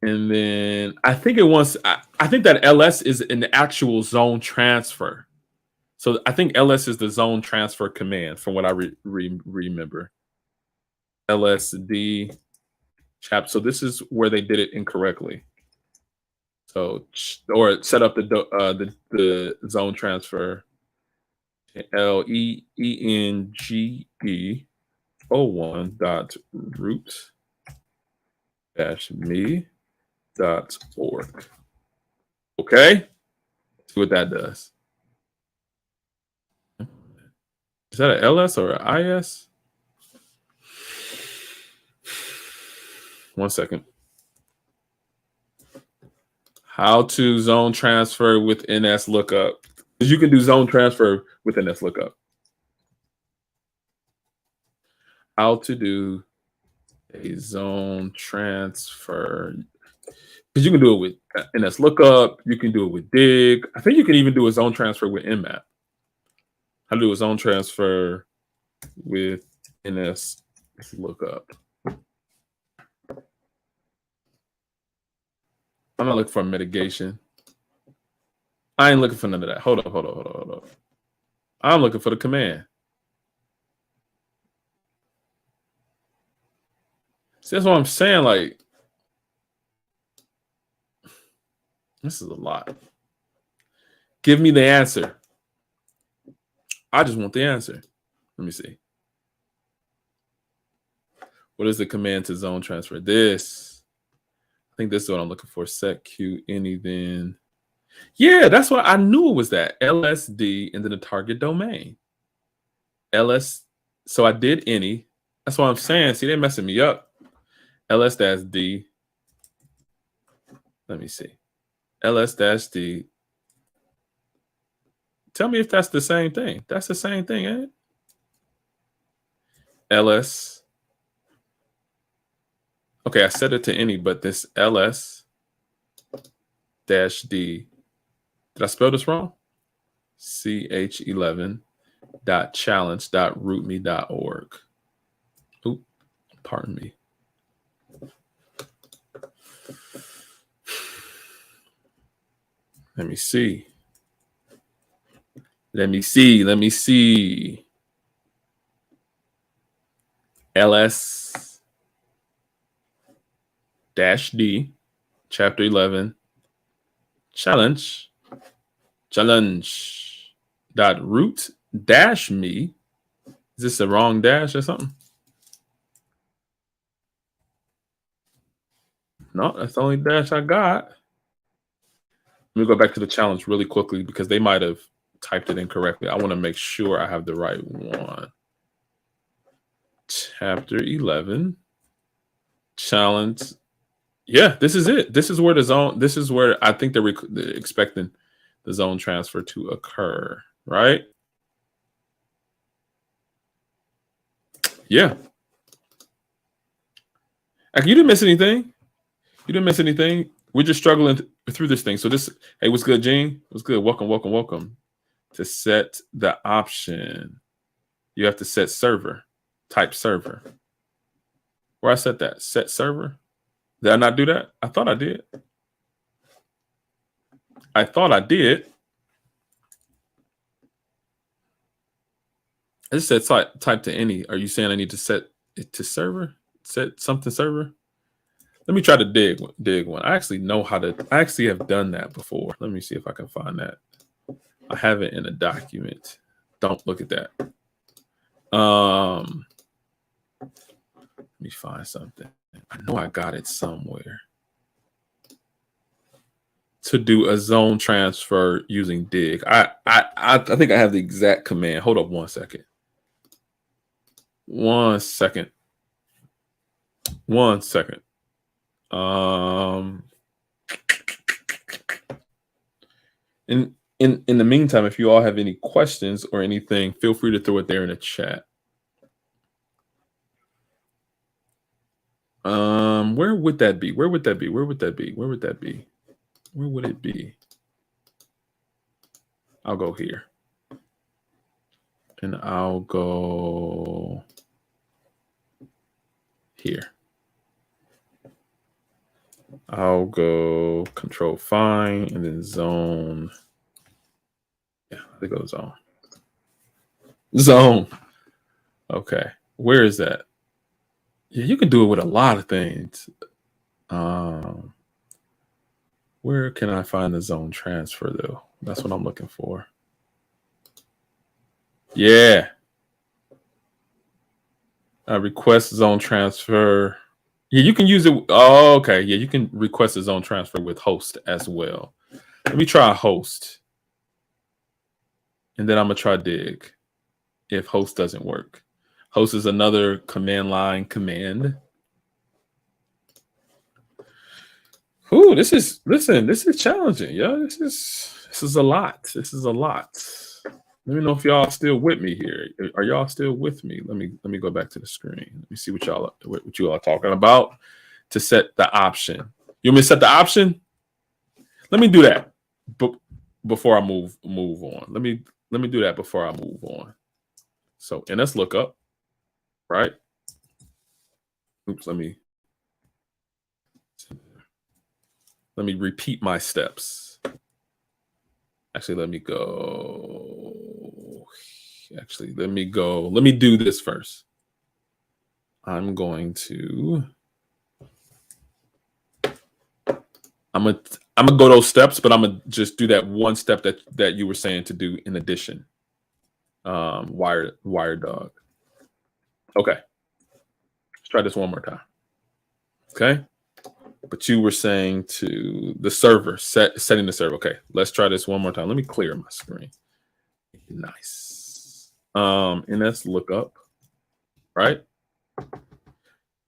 And then I think it wants, I think that LS is an actual zone transfer. So I think LS is the zone transfer command from what I remember. LSD chap. So this is where they did it incorrectly. So, or set up the zone transfer. LEENGE01 dot root dash me .org. Okay, see what that does. Is that an LS or an IS? One second. How to zone transfer with NS lookup. You can do zone transfer with NS lookup. How to do a zone transfer. Because you can do it with NS lookup. You can do it with dig. I think you can even do a zone transfer with Nmap. How to do a zone transfer with NS lookup. I'm not looking for mitigation. I ain't looking for none of that. Hold up. I'm looking for the command. See, that's what I'm saying. Like, this is a lot. Give me the answer. I just want the answer. Let me see. What is the command to zone transfer? This. I think this is what I'm looking for. Set Q any then. Yeah, that's what I knew it was that. LSD and then the target domain. LS. So I did any. That's what I'm saying. See, they're messing me up. LS-D. Let me see. LS-D. Tell me if that's the same thing. That's the same thing, ain't it? LS. Okay, I set it to any, but this LS-D. Did I spell this wrong? ch11.challenge.rootme.org. Oop, pardon me. Let me see. Let me see. LS-D, chapter 11, challenge dot root dash me. Is this the wrong dash or something? No, that's the only dash I got. Let me go back to the challenge really quickly because they might have typed it incorrectly. I want to make sure I have the right one. Chapter 11, challenge. Yeah, this is it. This is where the zone, this is where I think they're expecting the zone transfer to occur, right? Yeah. Like, you didn't miss anything. You didn't miss anything. We're just struggling through this thing. So this, hey, what's good, Gene? What's good? Welcome. To set the option, you have to set server. Type server. Where I set that? Set server. Did I not do that? I thought I did. I just said type to any. Are you saying I need to set it to server? Set something server? Let me try to dig one. I actually know how to. I actually have done that before. Let me see if I can find that. I have it in a document. Don't look at that. Let me find something. I know I got it somewhere. To do a zone transfer using dig. I think I have the exact command. Hold up 1 second. 1 second. 1 second. In the meantime, if you all have any questions or anything, feel free to throw it there in the chat. Where would that be? Where would it be? I'll go here. And I'll go here. I'll go control find and then zone. Yeah, I think it goes zone. Zone. Okay. Where is that? Yeah, you can do it with a lot of things. Where can I find the zone transfer though? That's what I'm looking for. Yeah. Request zone transfer. Yeah, you can use it. Oh, okay. Yeah, you can request a zone transfer with host as well. Let me try host. And then I'm going to try dig if host doesn't work. Host is another command line command. Ooh, this is challenging. Yeah, this is a lot. Let me know if y'all still with me here. Are y'all still with me? Let me go back to the screen. Let me see what you all are talking about to set the option. You want me to set the option? Let me do that before I move on. Let me do that before I move on. So, and let's look up, right? Oops, let me repeat my steps. Actually, let me go. Let me do this first. I'm gonna go those steps, but I'm gonna just do that one step that you were saying to do in addition. Wire dog. Okay. try this one more time. Okay. But you were saying to the server, setting the server. Okay, let's try this one more time. Let me clear my screen. Nice. NS lookup, right?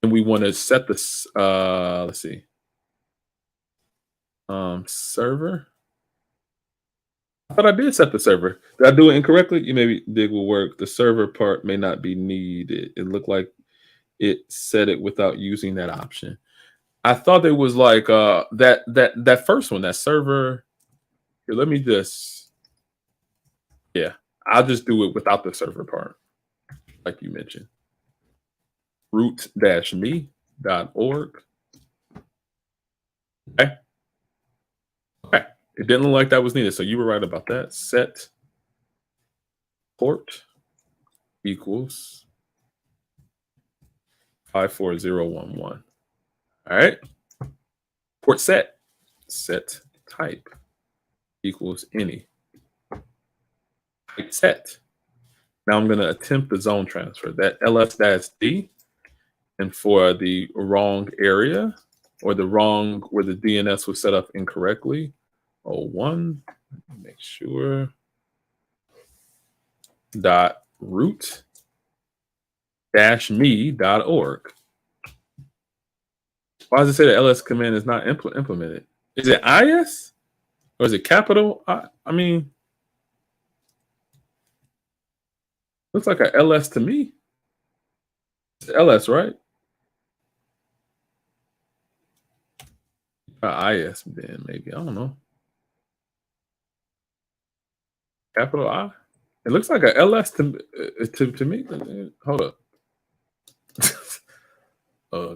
And we want to set this, let's see. Server. I thought I did set the server. Did I do it incorrectly? You maybe dig will work. The server part may not be needed. It looked like it set it without using that option. I thought it was like that first one, that server. Here, let me just, yeah, I'll just do it without the server part, like you mentioned. root-me.org. Okay. Okay. It didn't look like that was needed, so you were right about that. Set port equals 54011. All right. Port set. Set type equals any. Type set. Now I'm going to attempt the zone transfer. That ls-d, and for the wrong area or the wrong where the DNS was set up incorrectly, 01, make sure, .root-me.org. Why does it say the ls command is not implemented? Is it IS or is it capital? I mean, looks like a ls to me. It's ls, right? IS then maybe, I don't know. Capital I. It looks like a ls to me. Hold up.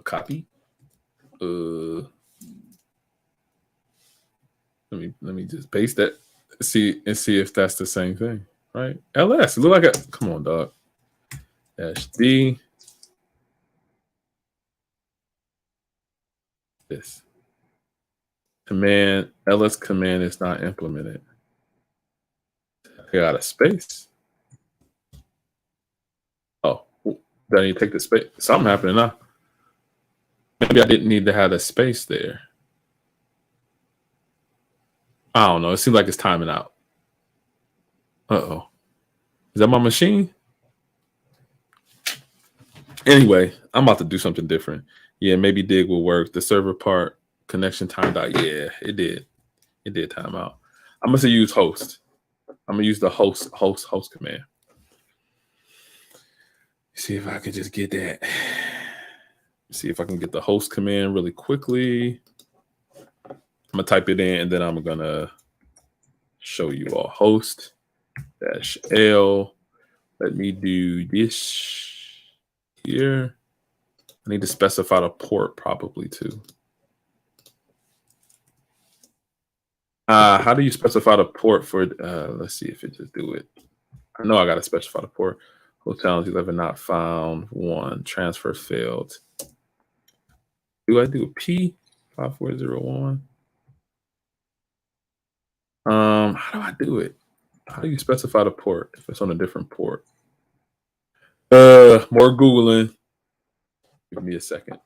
Copy. Let me just paste that. See if that's the same thing, right? ls. It look like a, come on, dog. -d. This command, ls command is not implemented. I got a space. Oh, do I need to take the space? Something happening now. Maybe I didn't need to have a space there. I don't know. It seems like it's timing out. Uh-oh. Is that my machine? Anyway, I'm about to do something different. Yeah, maybe dig will work. The server part, connection timed out. Yeah, it did. It did time out. I'm going to use host. I'm going to use the host command. See if I can just get that. See if I can get the host command really quickly. I'm going to type it in, and then I'm going to show you all host-l. Let me do this here. I need to specify the port probably too. How do you specify the port for, let's see if it just do it. I know I got to specify the port. Hotels 11 not found, 1 transfer failed. Do I do a P5401? How do I do it? How do you specify the port if it's on a different port? More Googling. Give me a second.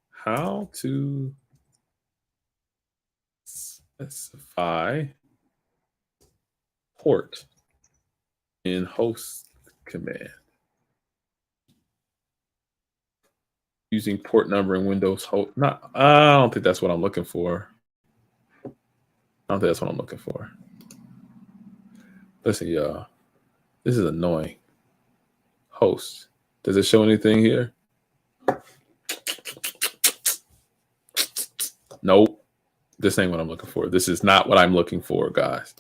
How to specify port in host command using port number in Windows host. I don't think that's what I'm looking for. I don't think that's what I'm looking for. Let's see, y'all. This is annoying. Host. Does it show anything here? Nope. This ain't what I'm looking for. This is not what I'm looking for, guys.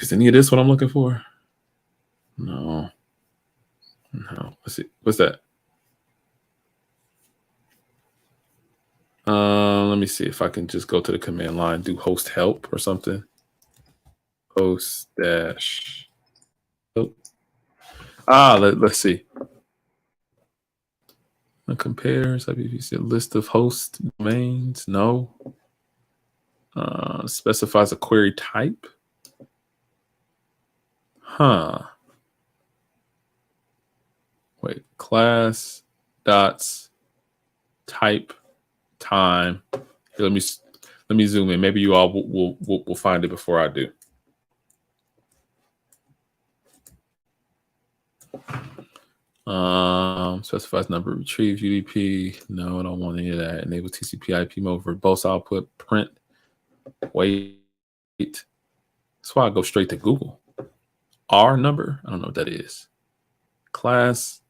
Is any of this what I'm looking for? No. No. Let's see. What's that? Let me see if I can just go to the command line, do host help or something. Host dash. Oh. Let's see. It compares IPv6 list of host domains. No. Specifies a query type. Huh. Wait, class dots type time. Here, let me zoom in. Maybe you all will find it before I do. Specifies number retrieve UDP. No, I don't want any of that. Enable TCP IP mode for verbose output. Print. Wait. That's why I go straight to Google. R number. I don't know what that is. Class.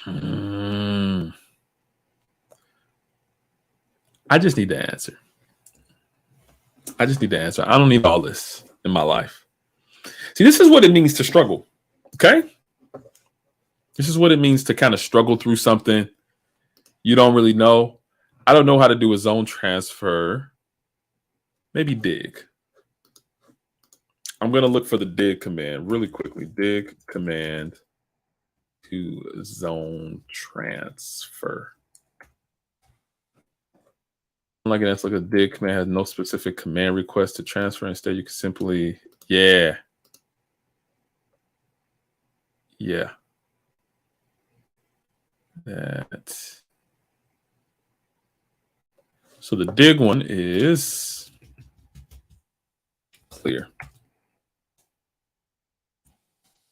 I just need the answer. I just need the answer. I don't need all this in my life. See, this is what it means to struggle. Okay? This is what it means to kind of struggle through something you don't really know. I don't know how to do a zone transfer. Maybe dig. I'm going to look for the dig command really quickly. Dig command to zone transfer. Like let's look at dig command has no specific command request to transfer. Instead, you can simply, yeah. That. So the dig one is clear.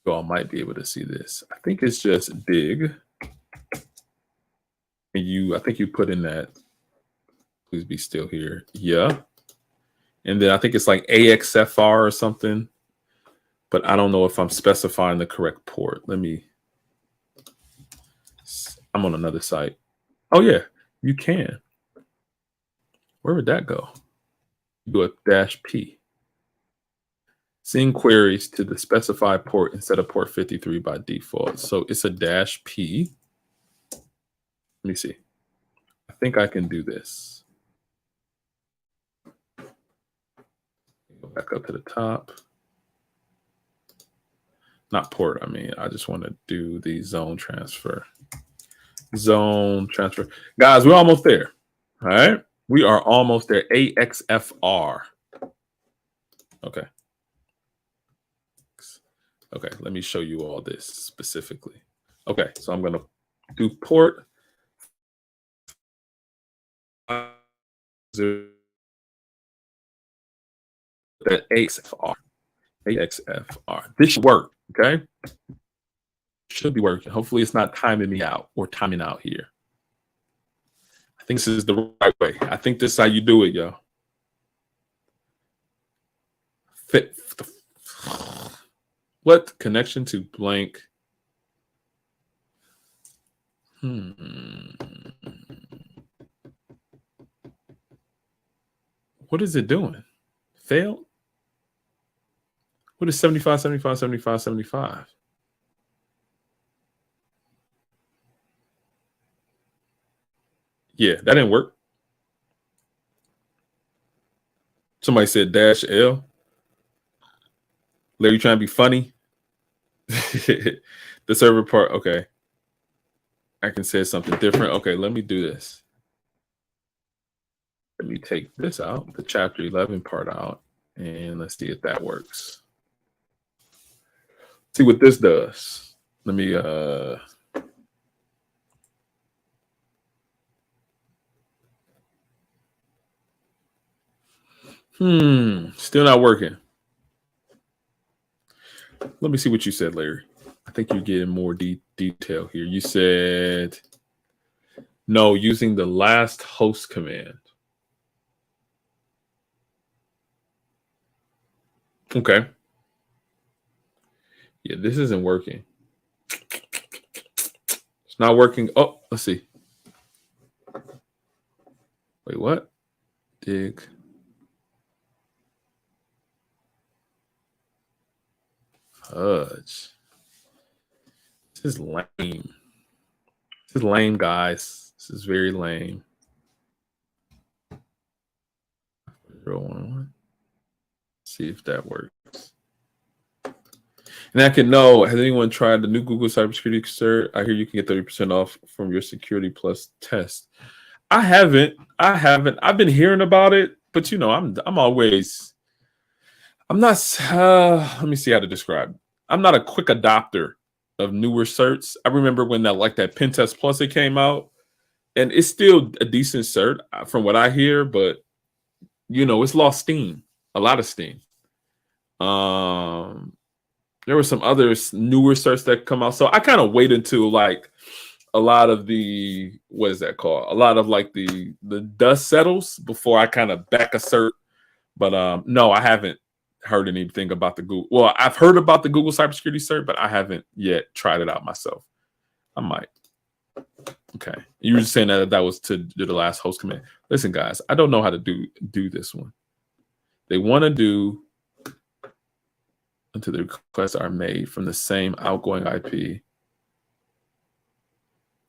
You all might be able to see this. I think it's just dig. And I think you put in that. Please be still here. Yeah. And then I think it's like AXFR or something. But I don't know if I'm specifying the correct port. I'm on another site. Oh, yeah, you can. Where would that go? You do a -P. Send queries to the specified port instead of port 53 by default. So it's a -P. Let me see. I think I can do this. Go back up to the top. Not port, I mean, I just want to do the zone transfer. Zone transfer. Guys, we're almost there. All right. We are almost there. AXFR. Okay. Okay, let me show you all this specifically. Okay, so I'm going to do port. That AXFR. AXFR. This should work, okay? Should be working. Hopefully it's not timing me out or timing out here. I think this is the right way. I think this is how you do it, yo. What connection to blank? What is it doing? Failed? What is 75, 75, 75, 75? Yeah, that didn't work. Somebody said -L. Larry, you trying to be funny? The server part, okay. I can say something different. Okay, let me do this. Let me take this out, the chapter 11 part out, and let's see if that works. See what this does. Let me still not working. Let me see what you said, Larry. I think you're getting more detail here. You said, no, using the last host command. Okay. Yeah, this isn't working. It's not working. Oh, let's see. Wait, what? Dig. Fudge. This is lame. This is lame, guys. This is very lame. 011. See if that works. And I can know, has anyone tried the new Google Cybersecurity cert? I hear you can get 30% off from your Security Plus test. I haven't. I've been hearing about it, but you know, I'm not, let me see how to describe it. I'm not a quick adopter of newer certs. I remember when that Pen Test Plus it came out, and it's still a decent cert from what I hear, but it's lost steam, a lot of steam. There were some other newer certs that come out, so I kind of wait until like a lot of the what is that called? A lot of like the dust settles before I kind of back a cert. But no, I haven't heard anything about the Google. Well, I've heard about the Google cybersecurity cert, but I haven't yet tried it out myself. I might. Okay, you were just saying that was to do the last host command. Listen, guys, I don't know how to do this one. They want to do until the requests are made from the same outgoing IP.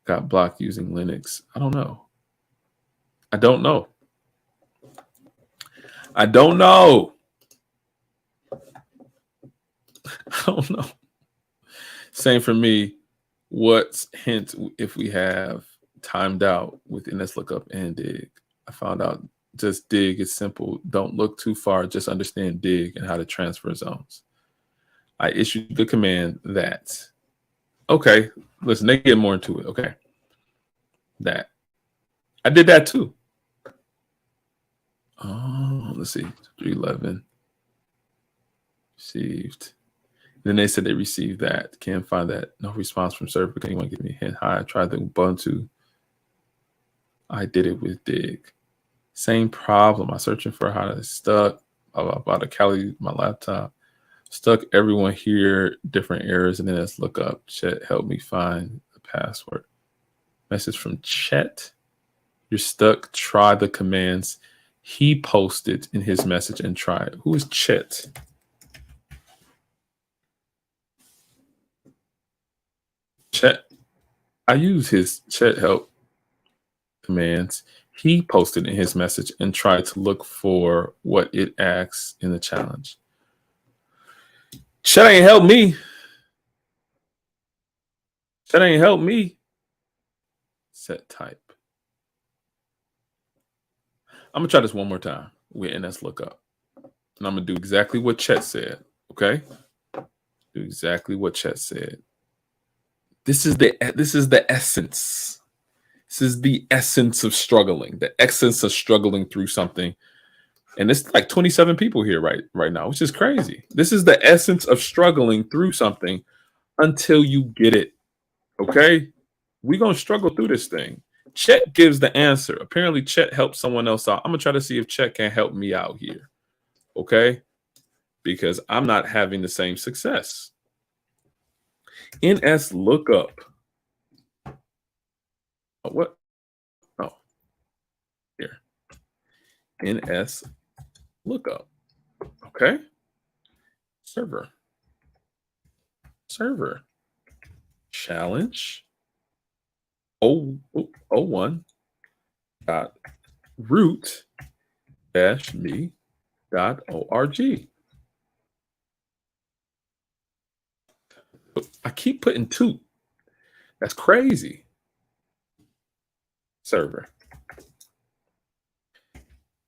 Got blocked using Linux. I don't know. I don't know. I don't know. I don't know. Same for me. What's hint if we have timed out with DNS lookup and dig? I found out just dig is simple. Don't look too far. Just understand dig and how to transfer zones. I issued the command that. Okay, listen, they get more into it. Okay, that I did that too. Oh, let's see, 311 received. Then they said they received that. Can't find that. No response from server. Can anyone give me a hint? Hi, I tried the Ubuntu. I did it with dig. Same problem. I'm searching for how to stuck. About a Cali, my laptop. Stuck everyone here, different errors, and then let's look up. Chet, help me find the password. Message from Chet. You're stuck. Try the commands he posted in his message and try it. Who is Chet? Chet. I use his Chet help commands he posted in his message and tried to look for what it asks in the challenge. Chet ain't help me. Chet ain't help me. Set type. I'm gonna try this one more time with DNS lookup, and I'm gonna do exactly what Chet said. Okay, do exactly what Chet said. This is the essence. This is the essence of struggling. The essence of struggling through something. And it's like 27 people here right now, which is crazy. This is the essence of struggling through something until you get it. Okay? We're going to struggle through this thing. Chet gives the answer. Apparently, Chet helped someone else out. I'm going to try to see if Chet can help me out here. Okay? Because I'm not having the same success. NS lookup. What? Oh, here. NS lookup. Okay. Server. Challenge 01 dot root dash me dot org. I keep putting two. That's crazy. Server.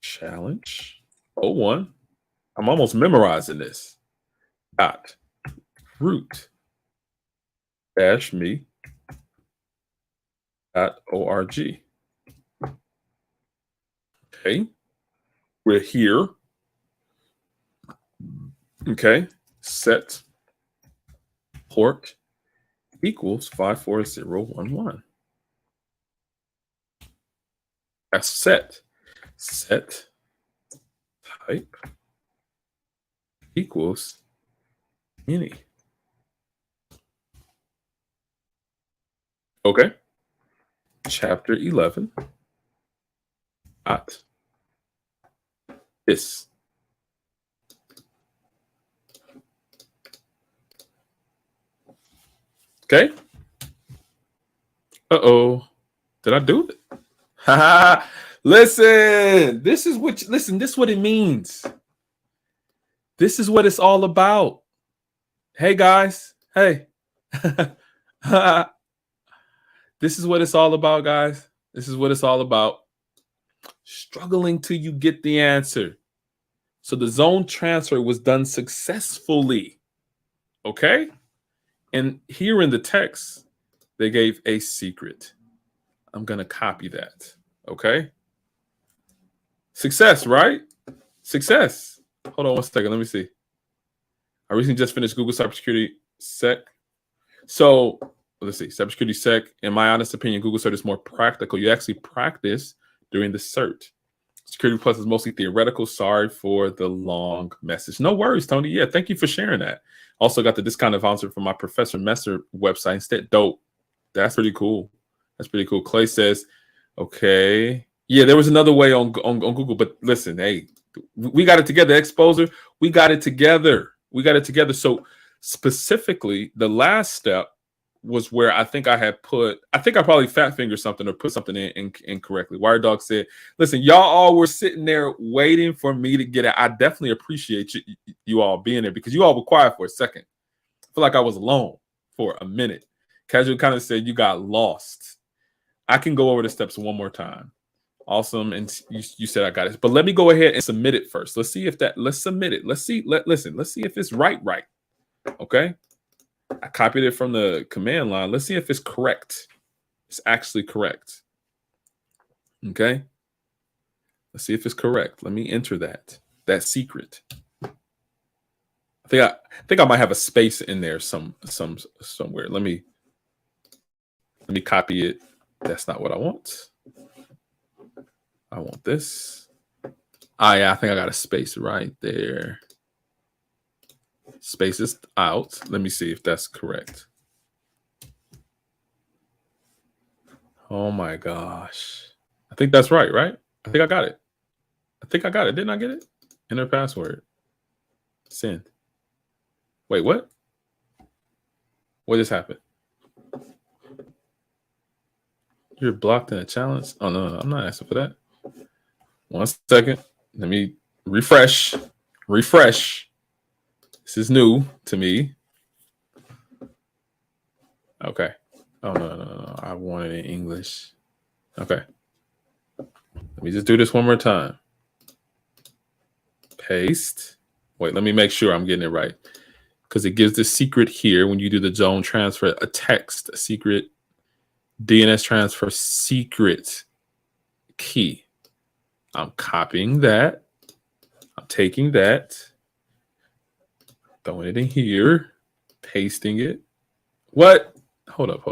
Challenge 01. I'm almost memorizing this. Dot root dash me dot org. Okay. We're here. Okay. Set port equals 54011. That's set. Set type equals any. Okay. Chapter 11. Dot this. Okay. Uh-oh. Did I do it? Ha. Listen, this is what it means. This is what it's all about. Hey guys. Hey. This is what it's all about, guys. This is what it's all about. Struggling till you get the answer. So the zone transfer was done successfully. Okay? And here in the text, they gave a secret. I'm going to copy that. Okay. Success, right? Success. Hold on one second. Let me see. I recently just finished Google Cybersecurity Sec. So let's see. Cybersecurity Sec. In my honest opinion, Google Cert is more practical. You actually practice during the cert. Security Plus is mostly theoretical. Sorry for the long message. No worries, Tony. Yeah, thank you for sharing that. Also got the discounted voucher from my Professor Messer website instead. Dope. That's pretty cool. That's pretty cool. Clay says, okay. Yeah, there was another way on Google, but listen, hey, we got it together. Exposer, we got it together. We got it together. So specifically, the last step was where I think I probably fat fingered something or put something in incorrectly. Wired Dog said, listen, y'all all were sitting there waiting for me to get it. I definitely appreciate you all being there because you all were quiet for a second. I feel like I was alone for a minute. Casual kind of said you got lost. I can go over the steps one more time. Awesome. And you said I got it. But let me go ahead and submit it first. Let's see if let's submit it. Let's see. Let's see if it's right. Okay. I copied it from the command line. Let's see if it's correct. It's actually correct. Okay. Let's see if it's correct. Let me enter that secret. I think I might have a space in there somewhere. Let me copy it. That's not what I want. I want this. Yeah, I think I got a space right there. Space is out. Let me see if that's correct. Oh my gosh. I think that's right? I think I got it. Didn't I get it? Enter password. Send. Wait, what? What just happened? You're blocked in a challenge? Oh, no, I'm not asking for that. 1 second. Let me refresh. This is new to me. Okay. Oh, no. I want it in English. Okay. Let me just do this one more time. Paste. Wait, let me make sure I'm getting it right. Because it gives the secret here when you do the zone transfer, a text, a secret DNS transfer secret key. I'm copying that. I'm taking that. Throwing it in here. Pasting it. What? Hold up.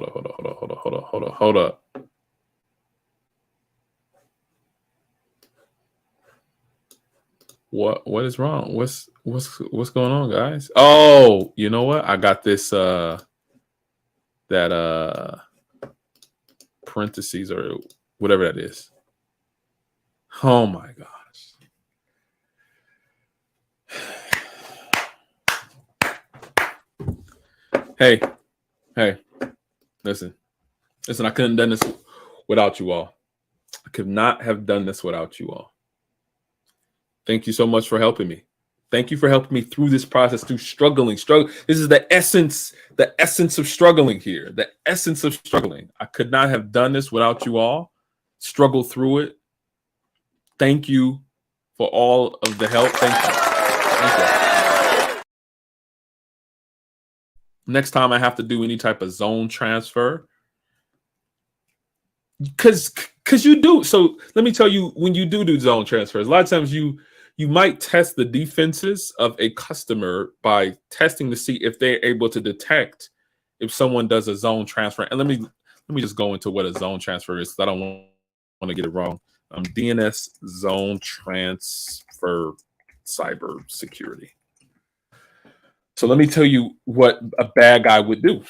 What is wrong? What's going on, guys? Oh, you know what? I got this that parentheses or whatever that is. Oh my gosh. Hey, listen, I couldn't have done this without you all. I could not have done this without you all. Thank you so much for helping me. Thank you for helping me through this process, through struggling. This is the essence of struggling here. The essence of struggling. I could not have done this without you all. Struggle through it. Thank you for all of the help. Thank you. Next time I have to do any type of zone transfer, because you do. So let me tell you, when you do zone transfers, a lot of times you might test the defenses of a customer by testing to see if they're able to detect if someone does a zone transfer. And let me just go into what a zone transfer is, because I don't want to get it wrong. DNS Zone Transfer Cybersecurity. So let me tell you what a bad guy would do.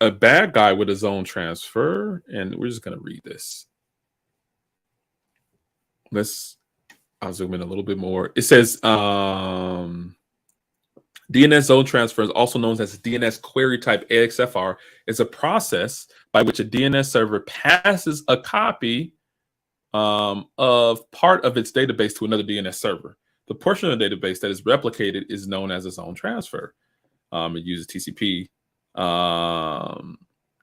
A bad guy with a zone transfer, and we're just going to read this. I'll zoom in a little bit more. It says DNS zone transfer, is also known as DNS query type AXFR, is a process by which a DNS server passes a copy of part of its database to another DNS server. The portion of the database that is replicated is known as a zone transfer. It uses TCP.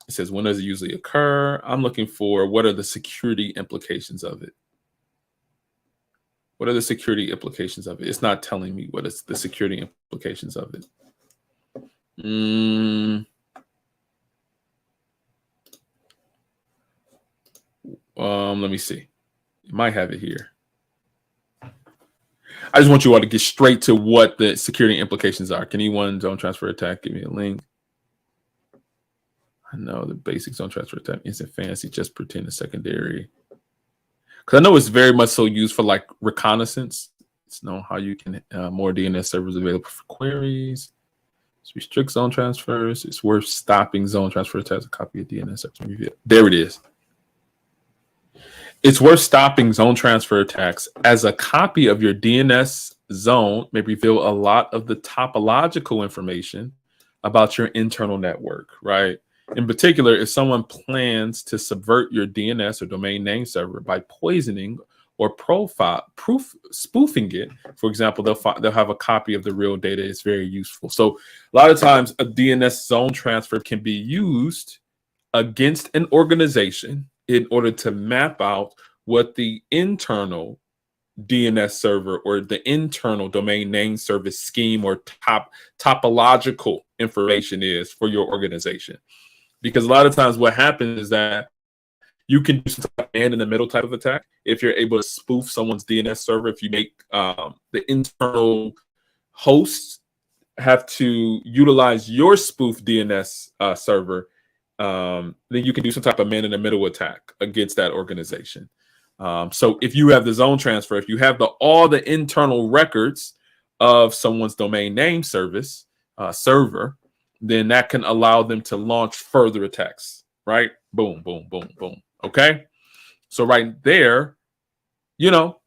It says, when does it usually occur? I'm looking for what are the security implications of it. What are the security implications of it? It's not telling me what is the security implications of it. Let me see. You might have it here. I just want you all to get straight to what the security implications are. Can anyone zone transfer attack give me a link? I know the basic zone transfer attack isn't fancy, just pretend it's secondary. Because I know it's very much so used for like reconnaissance. It's know how you can more DNS servers available for queries. It's restrict zone transfers. It's worth stopping zone transfer attacks. A copy of DNS server. There it is. It's worth stopping zone transfer attacks as a copy of your DNS zone may reveal a lot of the topological information about your internal network, right? In particular, if someone plans to subvert your DNS or domain name server by poisoning or spoofing it, for example, they'll have a copy of the real data. It's very useful. So a lot of times a DNS zone transfer can be used against an organization in order to map out what the internal DNS server or the internal domain name service scheme or topological information is for your organization. Because a lot of times what happens is that you can do some type of man in the middle type of attack if you're able to spoof someone's DNS server. If you make the internal hosts have to utilize your spoof DNS server, then you can do some type of man in the middle attack against that organization. So if you have the zone transfer, if you have all the internal records of someone's domain name service server, then that can allow them to launch further attacks, right? Boom, boom, boom, boom. Okay. So right there, you know,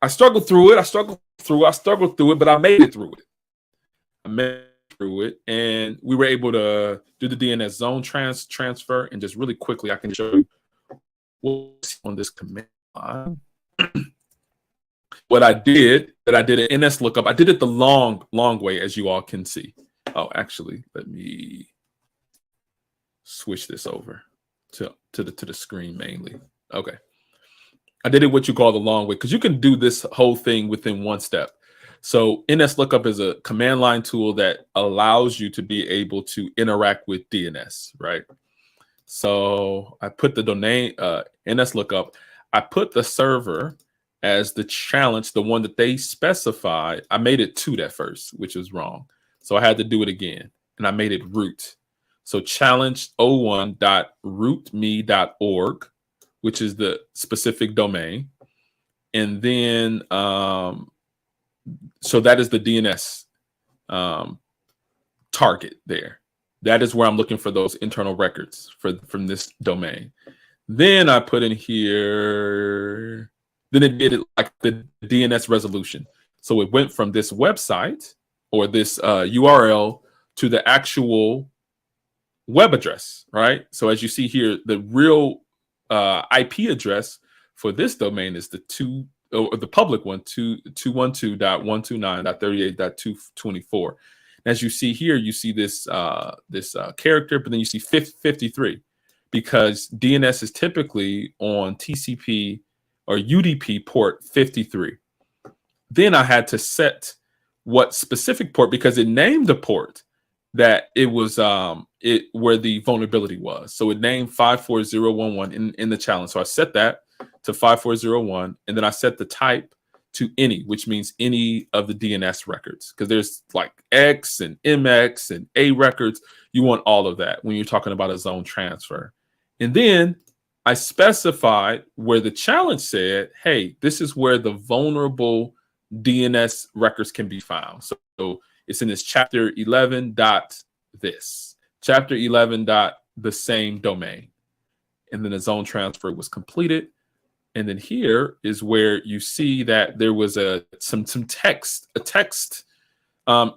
I struggled through it, but I made it through it. And we were able to do the DNS zone transfer. And just really quickly, I can show you what's on this command line. What I did an NS lookup. I did it the long way, as you all can see. Oh, actually, let me switch this over to the screen mainly. Okay. I did it what you call the long way because you can do this whole thing within one step. So NS lookup is a command line tool that allows you to be able to interact with DNS, right? So I put the domain NS lookup. I put the server as the challenge, the one that they specified. I made it to that first, which was wrong. So I had to do it again, and I made it root. So challenge01.rootme.org, which is the specific domain. And then, so that is the DNS target there. That is where I'm looking for those internal records from this domain. Then I put in here, then it did it like the DNS resolution. So it went from this website or this URL to the actual web address, right? So as you see here, the real IP address for this domain is the public one, 212.129.38.224. As you see here, you see this character, but then you see 53 because DNS is typically on TCP or UDP port 53. Then I had to set what specific port because it named the port that it was where the vulnerability was. So it named 54011 in the challenge. So I set that to 5401, and then I set the type to any, which means any of the DNS records, because there's like X and MX and A records. You want all of that when you're talking about a zone transfer. And then I specified where the challenge said, hey, this is where the vulnerable DNS records can be found. So it's in this chapter 11 dot this, chapter 11 dot the same domain. And then the zone transfer was completed. And then here is where you see that there was some text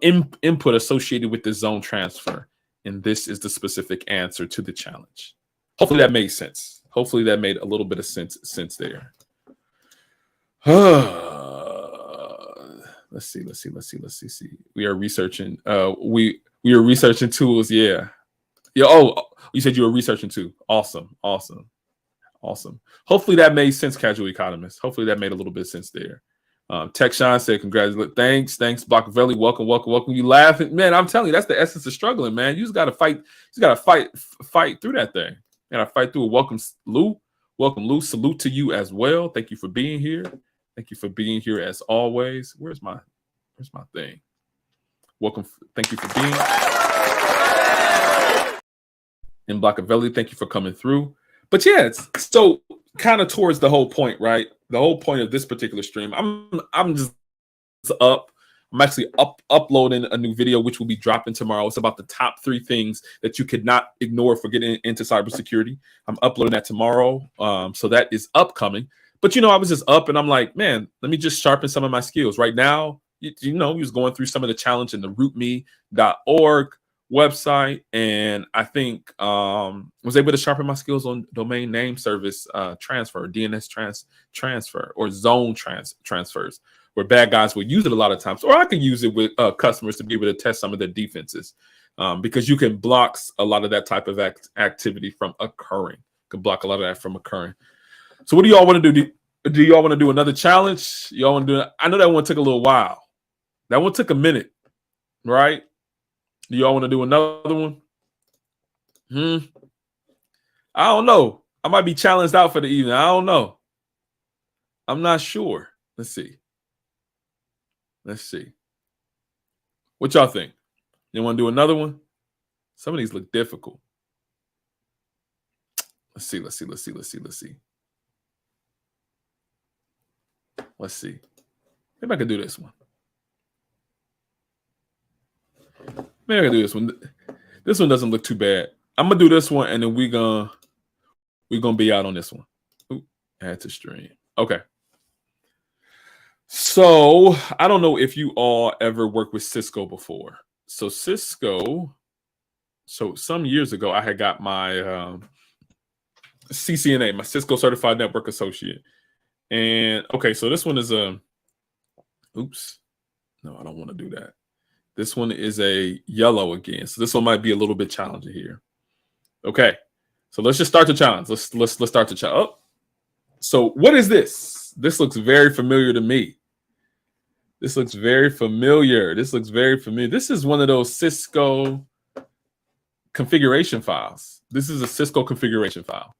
input associated with the zone transfer. And this is the specific answer to the challenge. Hopefully that made sense. Hopefully that made a little bit of sense there. Let's see. We are researching. We are researching tools. Yeah. Oh, you said you were researching too. Awesome. Hopefully that made sense, casual economist. Hopefully that made a little bit of sense there. Tech Sean said, congratulations. Thanks, Blockavelli. Welcome. You laughing, man? I'm telling you, that's the essence of struggling, man. You just gotta fight. You just gotta fight through that thing. You gotta fight through it. Welcome, Lou. Welcome, Lou. Salute to you as well. Thank you for being here. Thank you for being here as always. Where's my thing? Welcome. Thank you for being. In Blockavelli, thank you for coming through. But yeah, it's so kind of towards the whole point, right? The whole point of this particular stream. I'm just up. I'm actually uploading a new video, which will be dropping tomorrow. It's about the top 3 things that you could not ignore for getting into cybersecurity. I'm uploading that tomorrow. So that is upcoming. But, I was just up and I'm like, man, let me just sharpen some of my skills. Right now, he was going through some of the challenge in the rootme.org website. And I think was able to sharpen my skills on domain name service transfer, DNS transfer, or zone transfers, where bad guys will use it a lot of times, or I can use it with customers to be able to test some of their defenses, because you can block a lot of that type of activity from occurring. You can block a lot of that from occurring. So what do y'all want to do? Do y'all want to do another challenge? Y'all want to do? I know that one took a little while. That one took a minute, right? Do y'all want to do another one? I don't know. I might be challenged out for the evening. I don't know. I'm not sure. Let's see. What y'all think? You want to do another one? Some of these look difficult. Let's see. Let's see. Maybe I can do this one. Maybe I can do this one. This one doesn't look too bad. I'm gonna do this one, and then we're gonna be out on this one. Ooh, add to stream. Okay. So I don't know if you all ever worked with Cisco before. So Cisco. So some years ago, I had got my CCNA, my Cisco Certified Network Associate. And okay, so this one is oops. No, I don't want to do that. This one is a yellow again. So this one might be a little bit challenging here. Okay. So let's just start the challenge. Let's start the challenge. Oh. So what is this? This looks very familiar to me. This looks very familiar. This is one of those Cisco configuration files. This is a Cisco configuration file.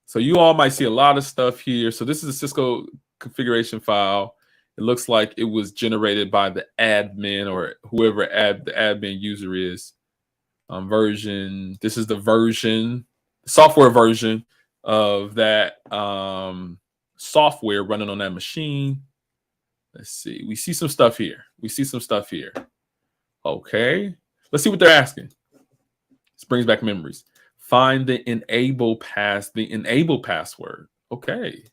So you all might see a lot of stuff here. So this is a Cisco configuration file. It looks like it was generated by the admin or whoever the admin user is. Version. This is the software version of that software running on that machine. Let's see. We see some stuff here. Okay. Let's see what they're asking. This brings back memories. Find the enable password. Okay.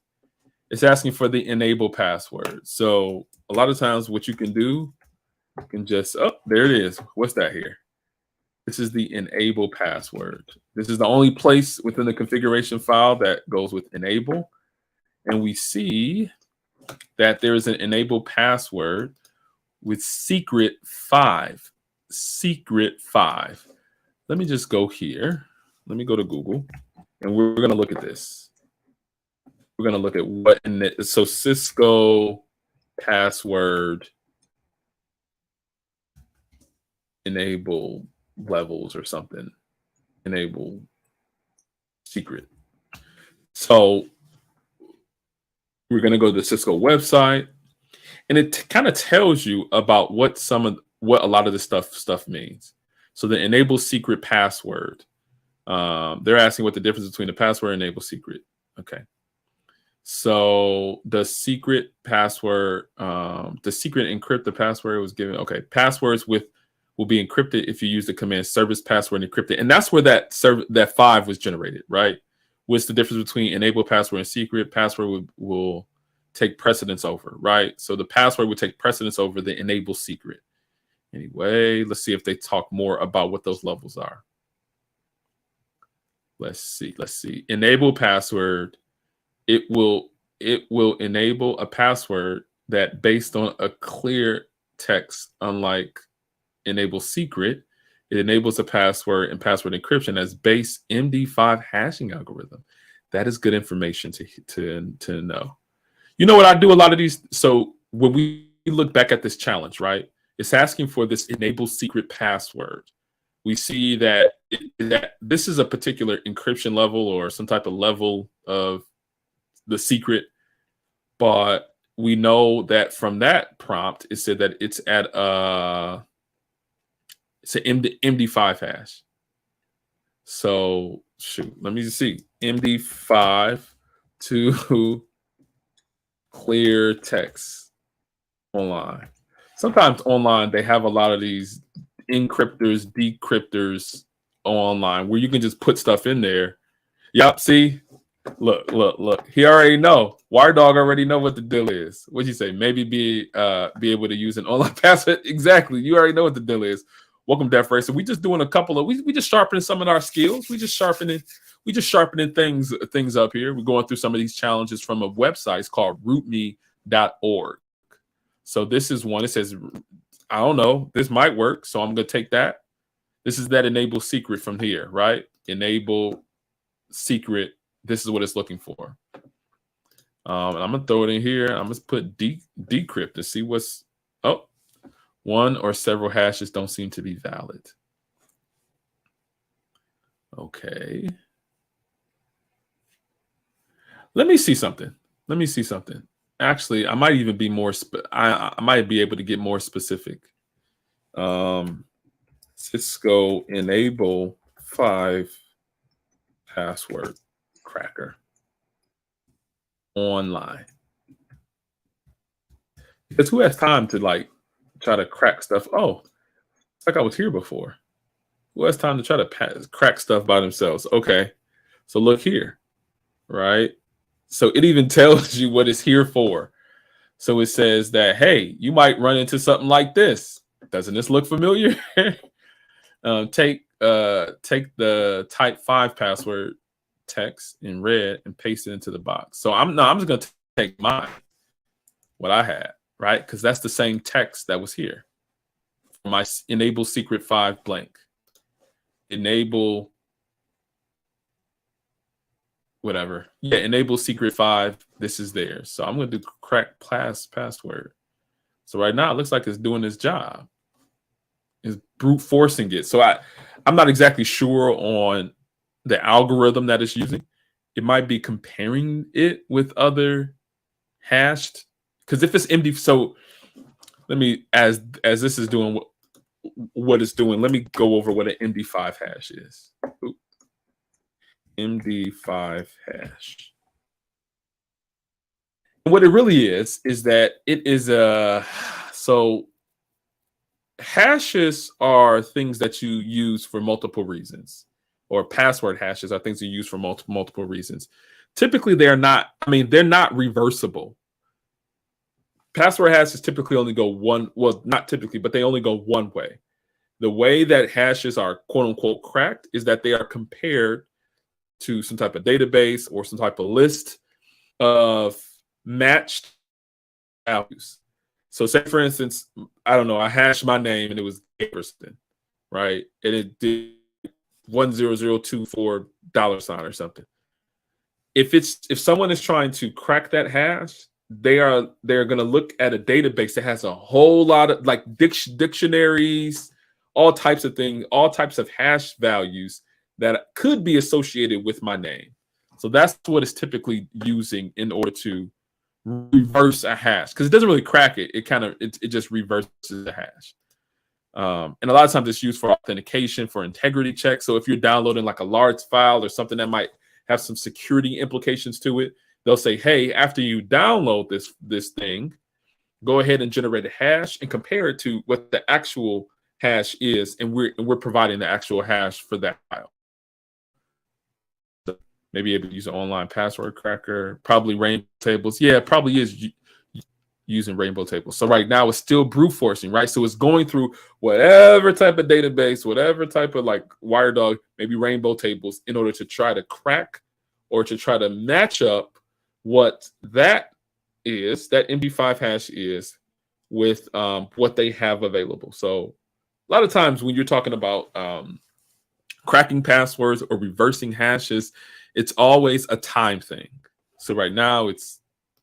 It's asking for the enable password. So a lot of times what you can do, you can just, there it is. What's that here? This is the enable password. This is the only place within the configuration file that goes with enable. And we see that there is an enable password with secret 5. Let me just go here. Let me go to Google, and we're going to look at this. We're going to look at what so Cisco password enable levels or something. Enable secret. So we're going to go to the Cisco website, and it kind of tells you about what a lot of this stuff means. So the enable secret password. They're asking what the difference between the password and enable secret. Okay. So the secret password, the secret encrypted password was given. Okay. Passwords will be encrypted if you use the command service password encrypted. And that's where that 5 was generated, right? What's the difference between enable password and secret? Password will take precedence over, right? So the password would take precedence over the enable secret. Anyway, let's see if they talk more about what those levels are. Let's see. Enable password. It will enable a password that based on a clear text, unlike enable secret, it enables a password and password encryption as base MD5 hashing algorithm. That is good information to know. You know what, I do a lot of these. So when we look back at this challenge, right, it's asking for this enable secret password. We see that this is a particular encryption level or some type of level of the secret, but we know that from that prompt, it said that it's at it's an MD5 hash. So shoot, let me see. MD5 to clear text online. Sometimes online they have a lot of these encryptors, decryptors online where you can just put stuff in there. Yup, see? Look. He already know. Wire Dog already know what the deal is. What'd you say? Maybe be able to use an online password. Exactly. You already know what the deal is. Welcome, Death Racer. We just doing a couple of we just sharpening some of our skills. We just sharpening things up here. We're going through some of these challenges from a website. It's called rootme.org. So this is one. It says, I don't know, this might work. So I'm gonna take that. This is that enable secret from here, right? Enable secret. This is what it's looking for. And I'm gonna throw it in here. I'm gonna put decrypt to see what's one or several hashes don't seem to be valid. Okay. Let me see something. Actually, I might even be more. I might be able to get more specific. Cisco enable 5 password cracker online. Because who has time to try to crack stuff? Oh, it's like I was here before. Who has time to try to crack stuff by themselves? Okay, so look here, right? So it even tells you what it's here for. So it says that, hey, you might run into something like this. Doesn't this look familiar? Take the type 5 password text in red and paste it into the box. So I'm just gonna take mine, what I had, right? Because that's the same text that was here. My enable secret 5 blank. Enable whatever. Yeah, enable secret 5. This is there. So I'm going to do crack password. So right now it looks like it's doing its job. It's brute forcing it. So I'm not exactly sure on the algorithm that it's using. It might be comparing it with other hashed. Because if it's MD, so let me, as this is doing what it's doing, let me go over what an MD5 hash is. Ooh. MD5 hash. What it really is that it is so hashes are things that you use for multiple reasons, or password hashes are things you use for multiple reasons. Typically, they're not reversible. Password hashes typically only go one, well, not typically, but they only go one way. The way that hashes are quote unquote cracked is that they are compared to some type of database or some type of list of matched values. So say, for instance, I don't know, I hashed my name and it was Person, right? And it did $10024 or something. If someone is trying to crack that hash, they're going to look at a database that has a whole lot of like dictionaries, all types of things, all types of hash values that could be associated with my name. So that's what it's typically using in order to reverse a hash, because it doesn't really crack it. It just reverses the hash. And a lot of times it's used for authentication, for integrity checks. So if you're downloading like a large file or something that might have some security implications to it, they'll say, hey, after you download this thing, go ahead and generate a hash and compare it to what the actual hash is, and we're providing the actual hash for that file. So maybe able to use an online password cracker, probably rainbow tables. Yeah, it probably is using rainbow tables. So right now it's still brute forcing, right? So it's going through whatever type of database, whatever type of like WireDog, maybe rainbow tables, in order to try to crack or to try to match up what that is, that MD5 hash is, with what they have available. So a lot of times when you're talking about cracking passwords or reversing hashes, it's always a time thing. So right now it's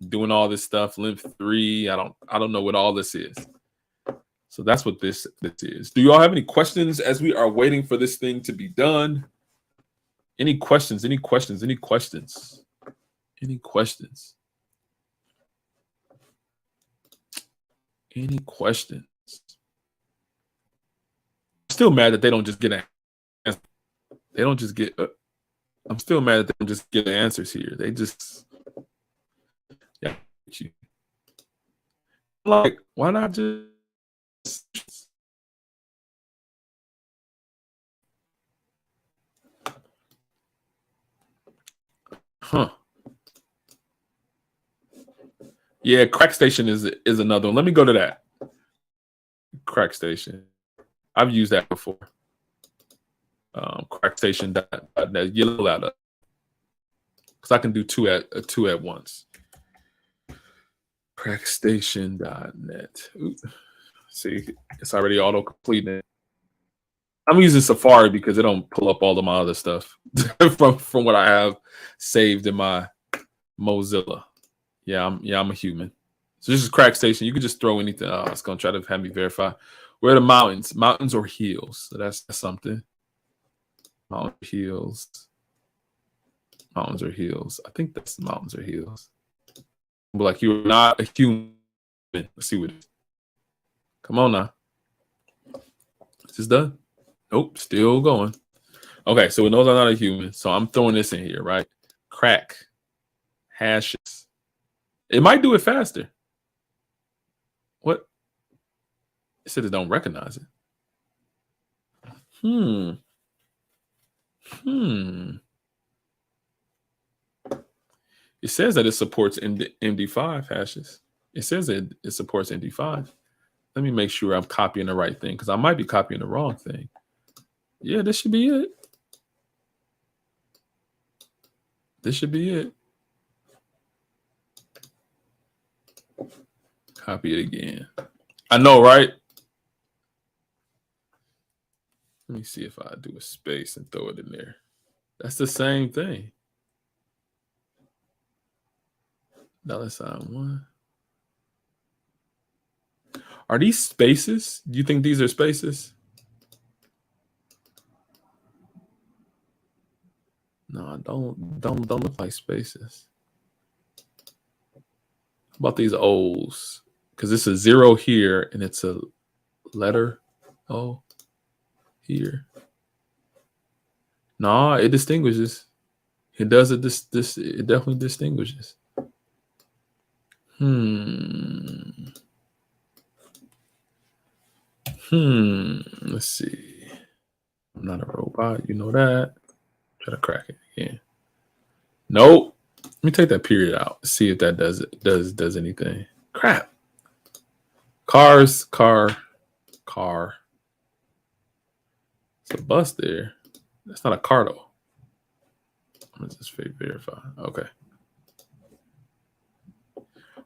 doing all this stuff, limp3. I don't know what all this is. So that's what this is. Do you all have any questions as we are waiting for this thing to be done? Any questions? Any questions? Any questions? Any questions? Any questions? I'm still mad that they don't just get an answer. They don't just get. I'm still mad that they don't just get answers here. They just. Yeah. Like, why not just? Huh. Yeah, Crack Station is another one. Let me go to that. Crack Station. I've used that before. Crackstation.net. Yellow that up. Because I can do two at once. Crackstation.net. See, it's already auto completing. I'm using Safari because it don't pull up all of my other stuff from what I have saved in my Mozilla. Yeah, I'm a human. So this is Crackstation. You can just throw anything. Oh, it's gonna try to have me verify. Where are the mountains? Mountains or hills? So that's something. Mountains or hills. I think that's mountains or hills. But like, you're not a human. Let's see what it is. Come on now. Is this done? Nope, still going. Okay, so it knows I'm not a human. So I'm throwing this in here, right? Crack hashes. It might do it faster. What? It said it don't recognize it. It says that it supports MD5 hashes. It says that it supports MD5. Let me make sure I'm copying the right thing, because I might be copying the wrong thing. Yeah, this should be it. This should be it. Copy it again. I know, right? Let me see if I do a space and throw it in there. That's the same thing. $1. Are these spaces? Do you think these are spaces? No, don't look like spaces. How about these O's? Because it's a 0 here and it's a letter O here. No, it distinguishes. It does it. It definitely distinguishes. Let's see. I'm not a robot. You know that. Try to crack it again. Nope. Let me take that period out. See if that does anything. Crap. Cars, car. It's a bus there. That's not a car though. I'm gonna just verify. Okay.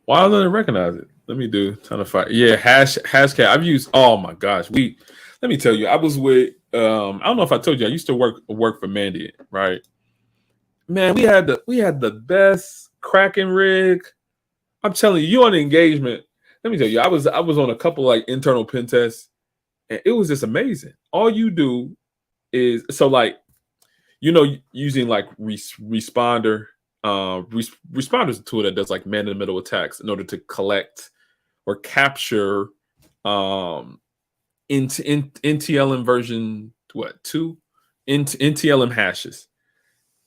Why doesn't it recognize it? Let me do ton of fire. Yeah, hashcat. I've used. Oh my gosh. Let me tell you. I was with. I don't know if I told you. I used to work for Mandiant, right? Man, we had the best cracking rig. I'm telling you, you on the engagement. Let me tell you, I was on a couple like internal pen tests, and it was just amazing. All you do is using like responder. Responder is a tool that does like man-in-the-middle attacks in order to collect or capture NTLM version 2 NTLM hashes.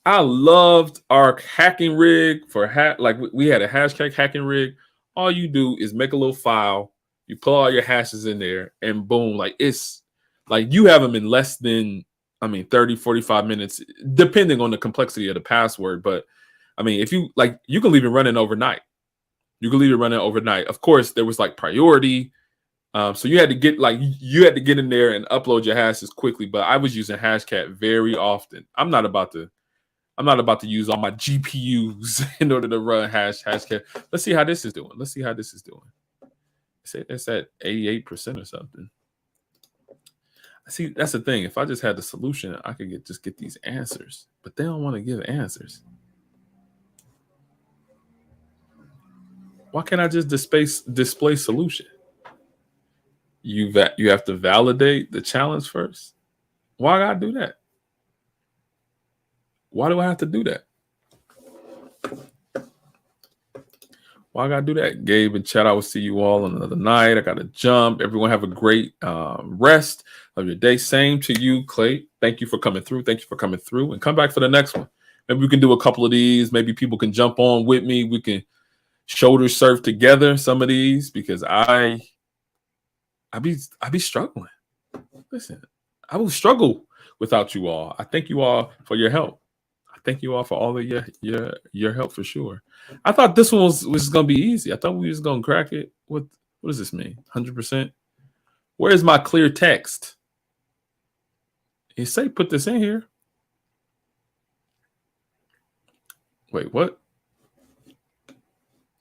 I loved our hacking rig for like we had a hashtag hacking rig. All you do is make a little file, you put all your hashes in there, and boom, like it's like you have them in less than 30, 45 minutes, depending on the complexity of the password. But I mean, if you like, you can leave it running overnight. Of course, there was like priority. So you had to get in there and upload your hashes quickly. But I was using Hashcat very often. I'm not about to use all my GPUs in order to run Hashcat. Let's see how this is doing. It's at 88% or something. See, that's the thing. If I just had the solution, I could get these answers. But they don't want to give answers. Why can't I just display solution? You have to validate the challenge first. Why gotta do that? Why do I have to do that? Why I gotta do that? Gabe and Chad, I will see you all on another night. I gotta jump. Everyone have a great rest of your day. Same to you, Clay. Thank you for coming through. Thank you for coming through. And come back for the next one. Maybe we can do a couple of these. Maybe people can jump on with me. We can shoulder surf together some of these because I be struggling. Listen, I will struggle without you all. I thank you all for your help. I thank you all for all of your help for sure. I thought this one was gonna be easy. I thought we was gonna crack it. What does this mean? 100%. Where's my clear text? You say put this in here. Wait, what?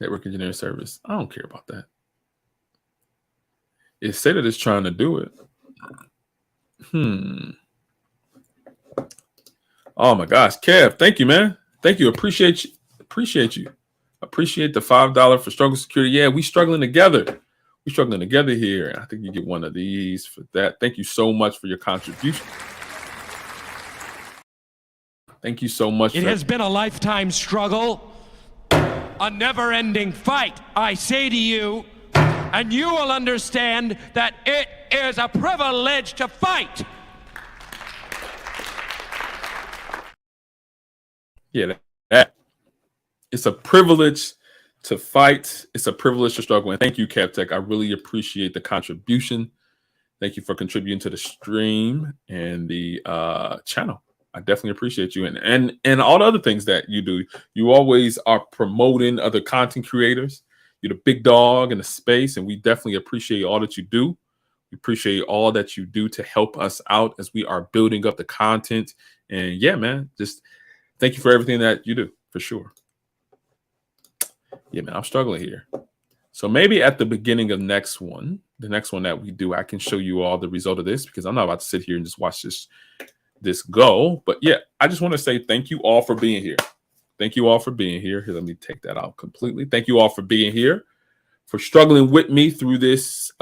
Network engineering service. I don't care about that. It said that it's trying to do it. Oh my gosh, Kev, thank you, man. Thank you. Appreciate you. Appreciate you. Appreciate the $5 for struggle security. Yeah, we struggling together. We struggling together here. I think you get one of these for that. Thank you so much for your contribution. Thank you so much. It has been a lifetime struggle, a never-ending fight, I say to you, and you will understand that it is a privilege to fight. Yeah, that it's a privilege to fight. It's a privilege to struggle. And thank you, CapTech. I really appreciate the contribution. Thank you for contributing to the stream and the channel. I definitely appreciate you and all the other things that you do. You always are promoting other content creators. You're the big dog in the space, and we definitely appreciate all that you do. We appreciate all that you do to help us out as we are building up the content. And yeah, man, just thank you for everything that you do, for sure. Yeah, man, I'm struggling here. So maybe at the beginning of the next one that we do, I can show you all the result of this because I'm not about to sit here and just watch this go. But yeah, I just want to say thank you all for being here. Thank you all for being here. Here, let me take that out completely. Thank you all for being here, for struggling with me through these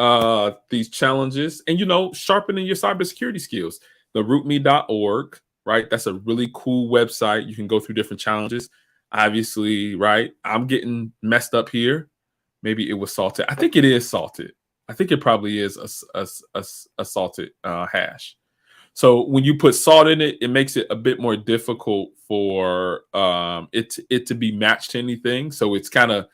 challenges, and sharpening your cybersecurity skills. The rootme.org, right? That's a really cool website. You can go through different challenges. Obviously, right? I'm getting messed up here. Maybe it was salted. I think it is salted. I think it probably is a salted hash. So when you put salt in it, it makes it a bit more difficult for it to be matched to anything. So it kind of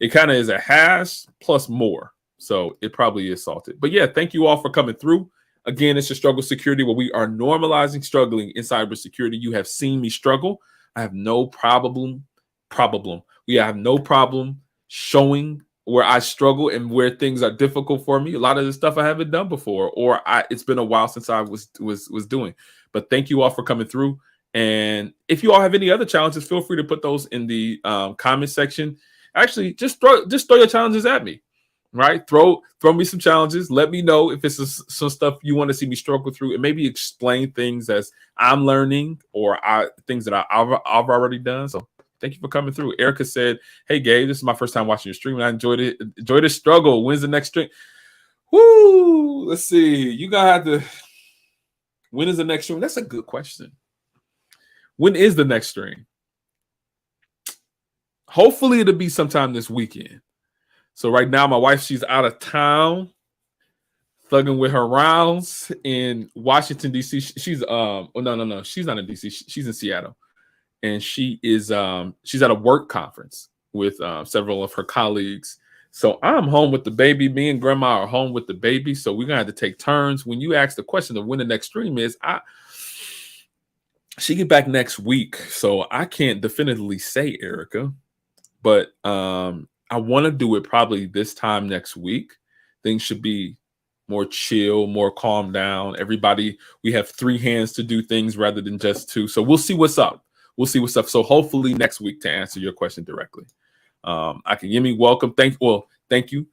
is a hash plus more. So it probably is salted. But yeah, thank you all for coming through. Again, it's a struggle security where we are normalizing struggling in cybersecurity. You have seen me struggle. I have no problem. We have no problem showing where I struggle and where things are difficult for me. A lot of the stuff I haven't done before, or it's been a while since I was doing. But thank you all for coming through. And if you all have any other challenges, feel free to put those in the comment section. Actually, just throw your challenges at me. Right? Throw me some challenges. Let me know if it's some stuff you want to see me struggle through, and maybe explain things as I'm learning or things that I've already done. So thank you for coming through. Erica said, "Hey, Gabe, this is my first time watching your stream, and I enjoyed it. Enjoy the struggle. When's the next stream? Woo! Let's see. You gotta have to. When is the next stream? That's a good question. When is the next stream? Hopefully, it'll be sometime this weekend. So right now, my wife, she's out of town, thugging with her rounds in Washington, D.C. She's no, she's not in D.C. She's in Seattle. And she is she's at a work conference with several of her colleagues. So I'm home with the baby. Me and grandma are home with the baby. So we're gonna have to take turns. When you ask the question of when the next stream is, she get back next week. So I can't definitively say, Erica, but I want to do it probably this time next week. Things should be more chill, more calm down. Everybody, we have 3 hands to do things rather than just 2. So we'll see what's up. So hopefully next week, to answer your question directly. I can give me welcome. Thank you.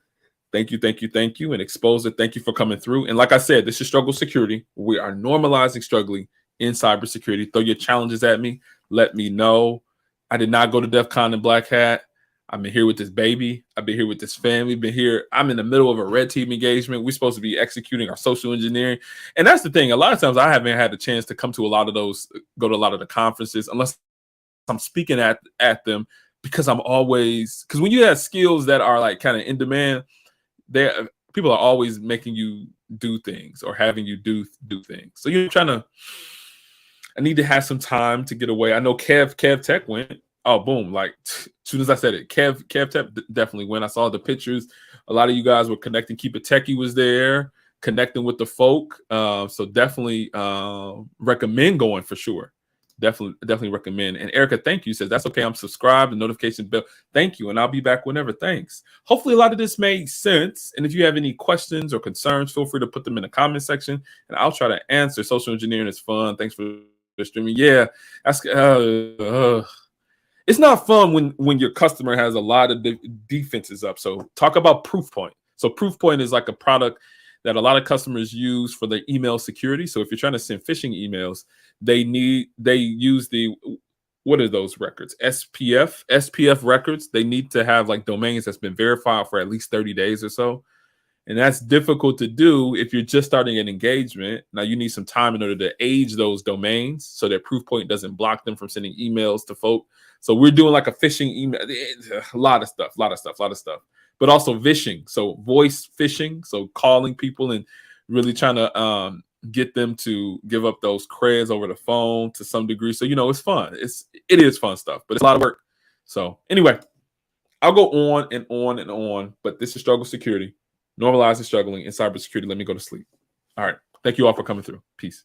And expose it. Thank you for coming through. And like I said, this is struggle security. We are normalizing struggling in cybersecurity. Throw your challenges at me. Let me know. I did not go to DEF CON in Black Hat. I've been here with this baby. I've been here with this family. Been here. I'm in the middle of a red team engagement. We're supposed to be executing our social engineering. And that's the thing. A lot of times I haven't had the chance to come to a lot of those, go to a lot of the conferences, unless I'm speaking at them. because when you have skills that are like kind of in demand, people are always making you do things or having you do things. So you're trying to. I need to have some time to get away. I know Kev Tech went. Oh, boom! Like as soon as I said it, Kev Tech definitely went. I saw the pictures. A lot of you guys were connecting. Keep It Techie was there, connecting with the folk. So definitely recommend going for sure. Definitely recommend. And Erica, thank you. Says that's okay. I'm subscribed. The notification bell. Thank you, and I'll be back whenever. Thanks. Hopefully, a lot of this made sense. And if you have any questions or concerns, feel free to put them in the comment section, and I'll try to answer. Social engineering is fun. Thanks for streaming. Yeah, that's it's not fun when your customer has a lot of defenses up. So talk about Proofpoint. So Proofpoint is like a product that a lot of customers use for their email security. So if you're trying to send phishing emails, they use what are those records? SPF records. They need to have like domains that's been verified for at least 30 days or so. And that's difficult to do if you're just starting an engagement. Now you need some time in order to age those domains so that Proofpoint doesn't block them from sending emails to folk. So we're doing like a phishing email, a lot of stuff. But also phishing, so voice phishing, so calling people and really trying to get them to give up those creds over the phone to some degree. So it's fun. It is fun stuff, but it's a lot of work. So anyway, I'll go on and on and on. But this is Struggle Security. Normalizing struggling in cybersecurity. Let me go to sleep. All right. Thank you all for coming through. Peace.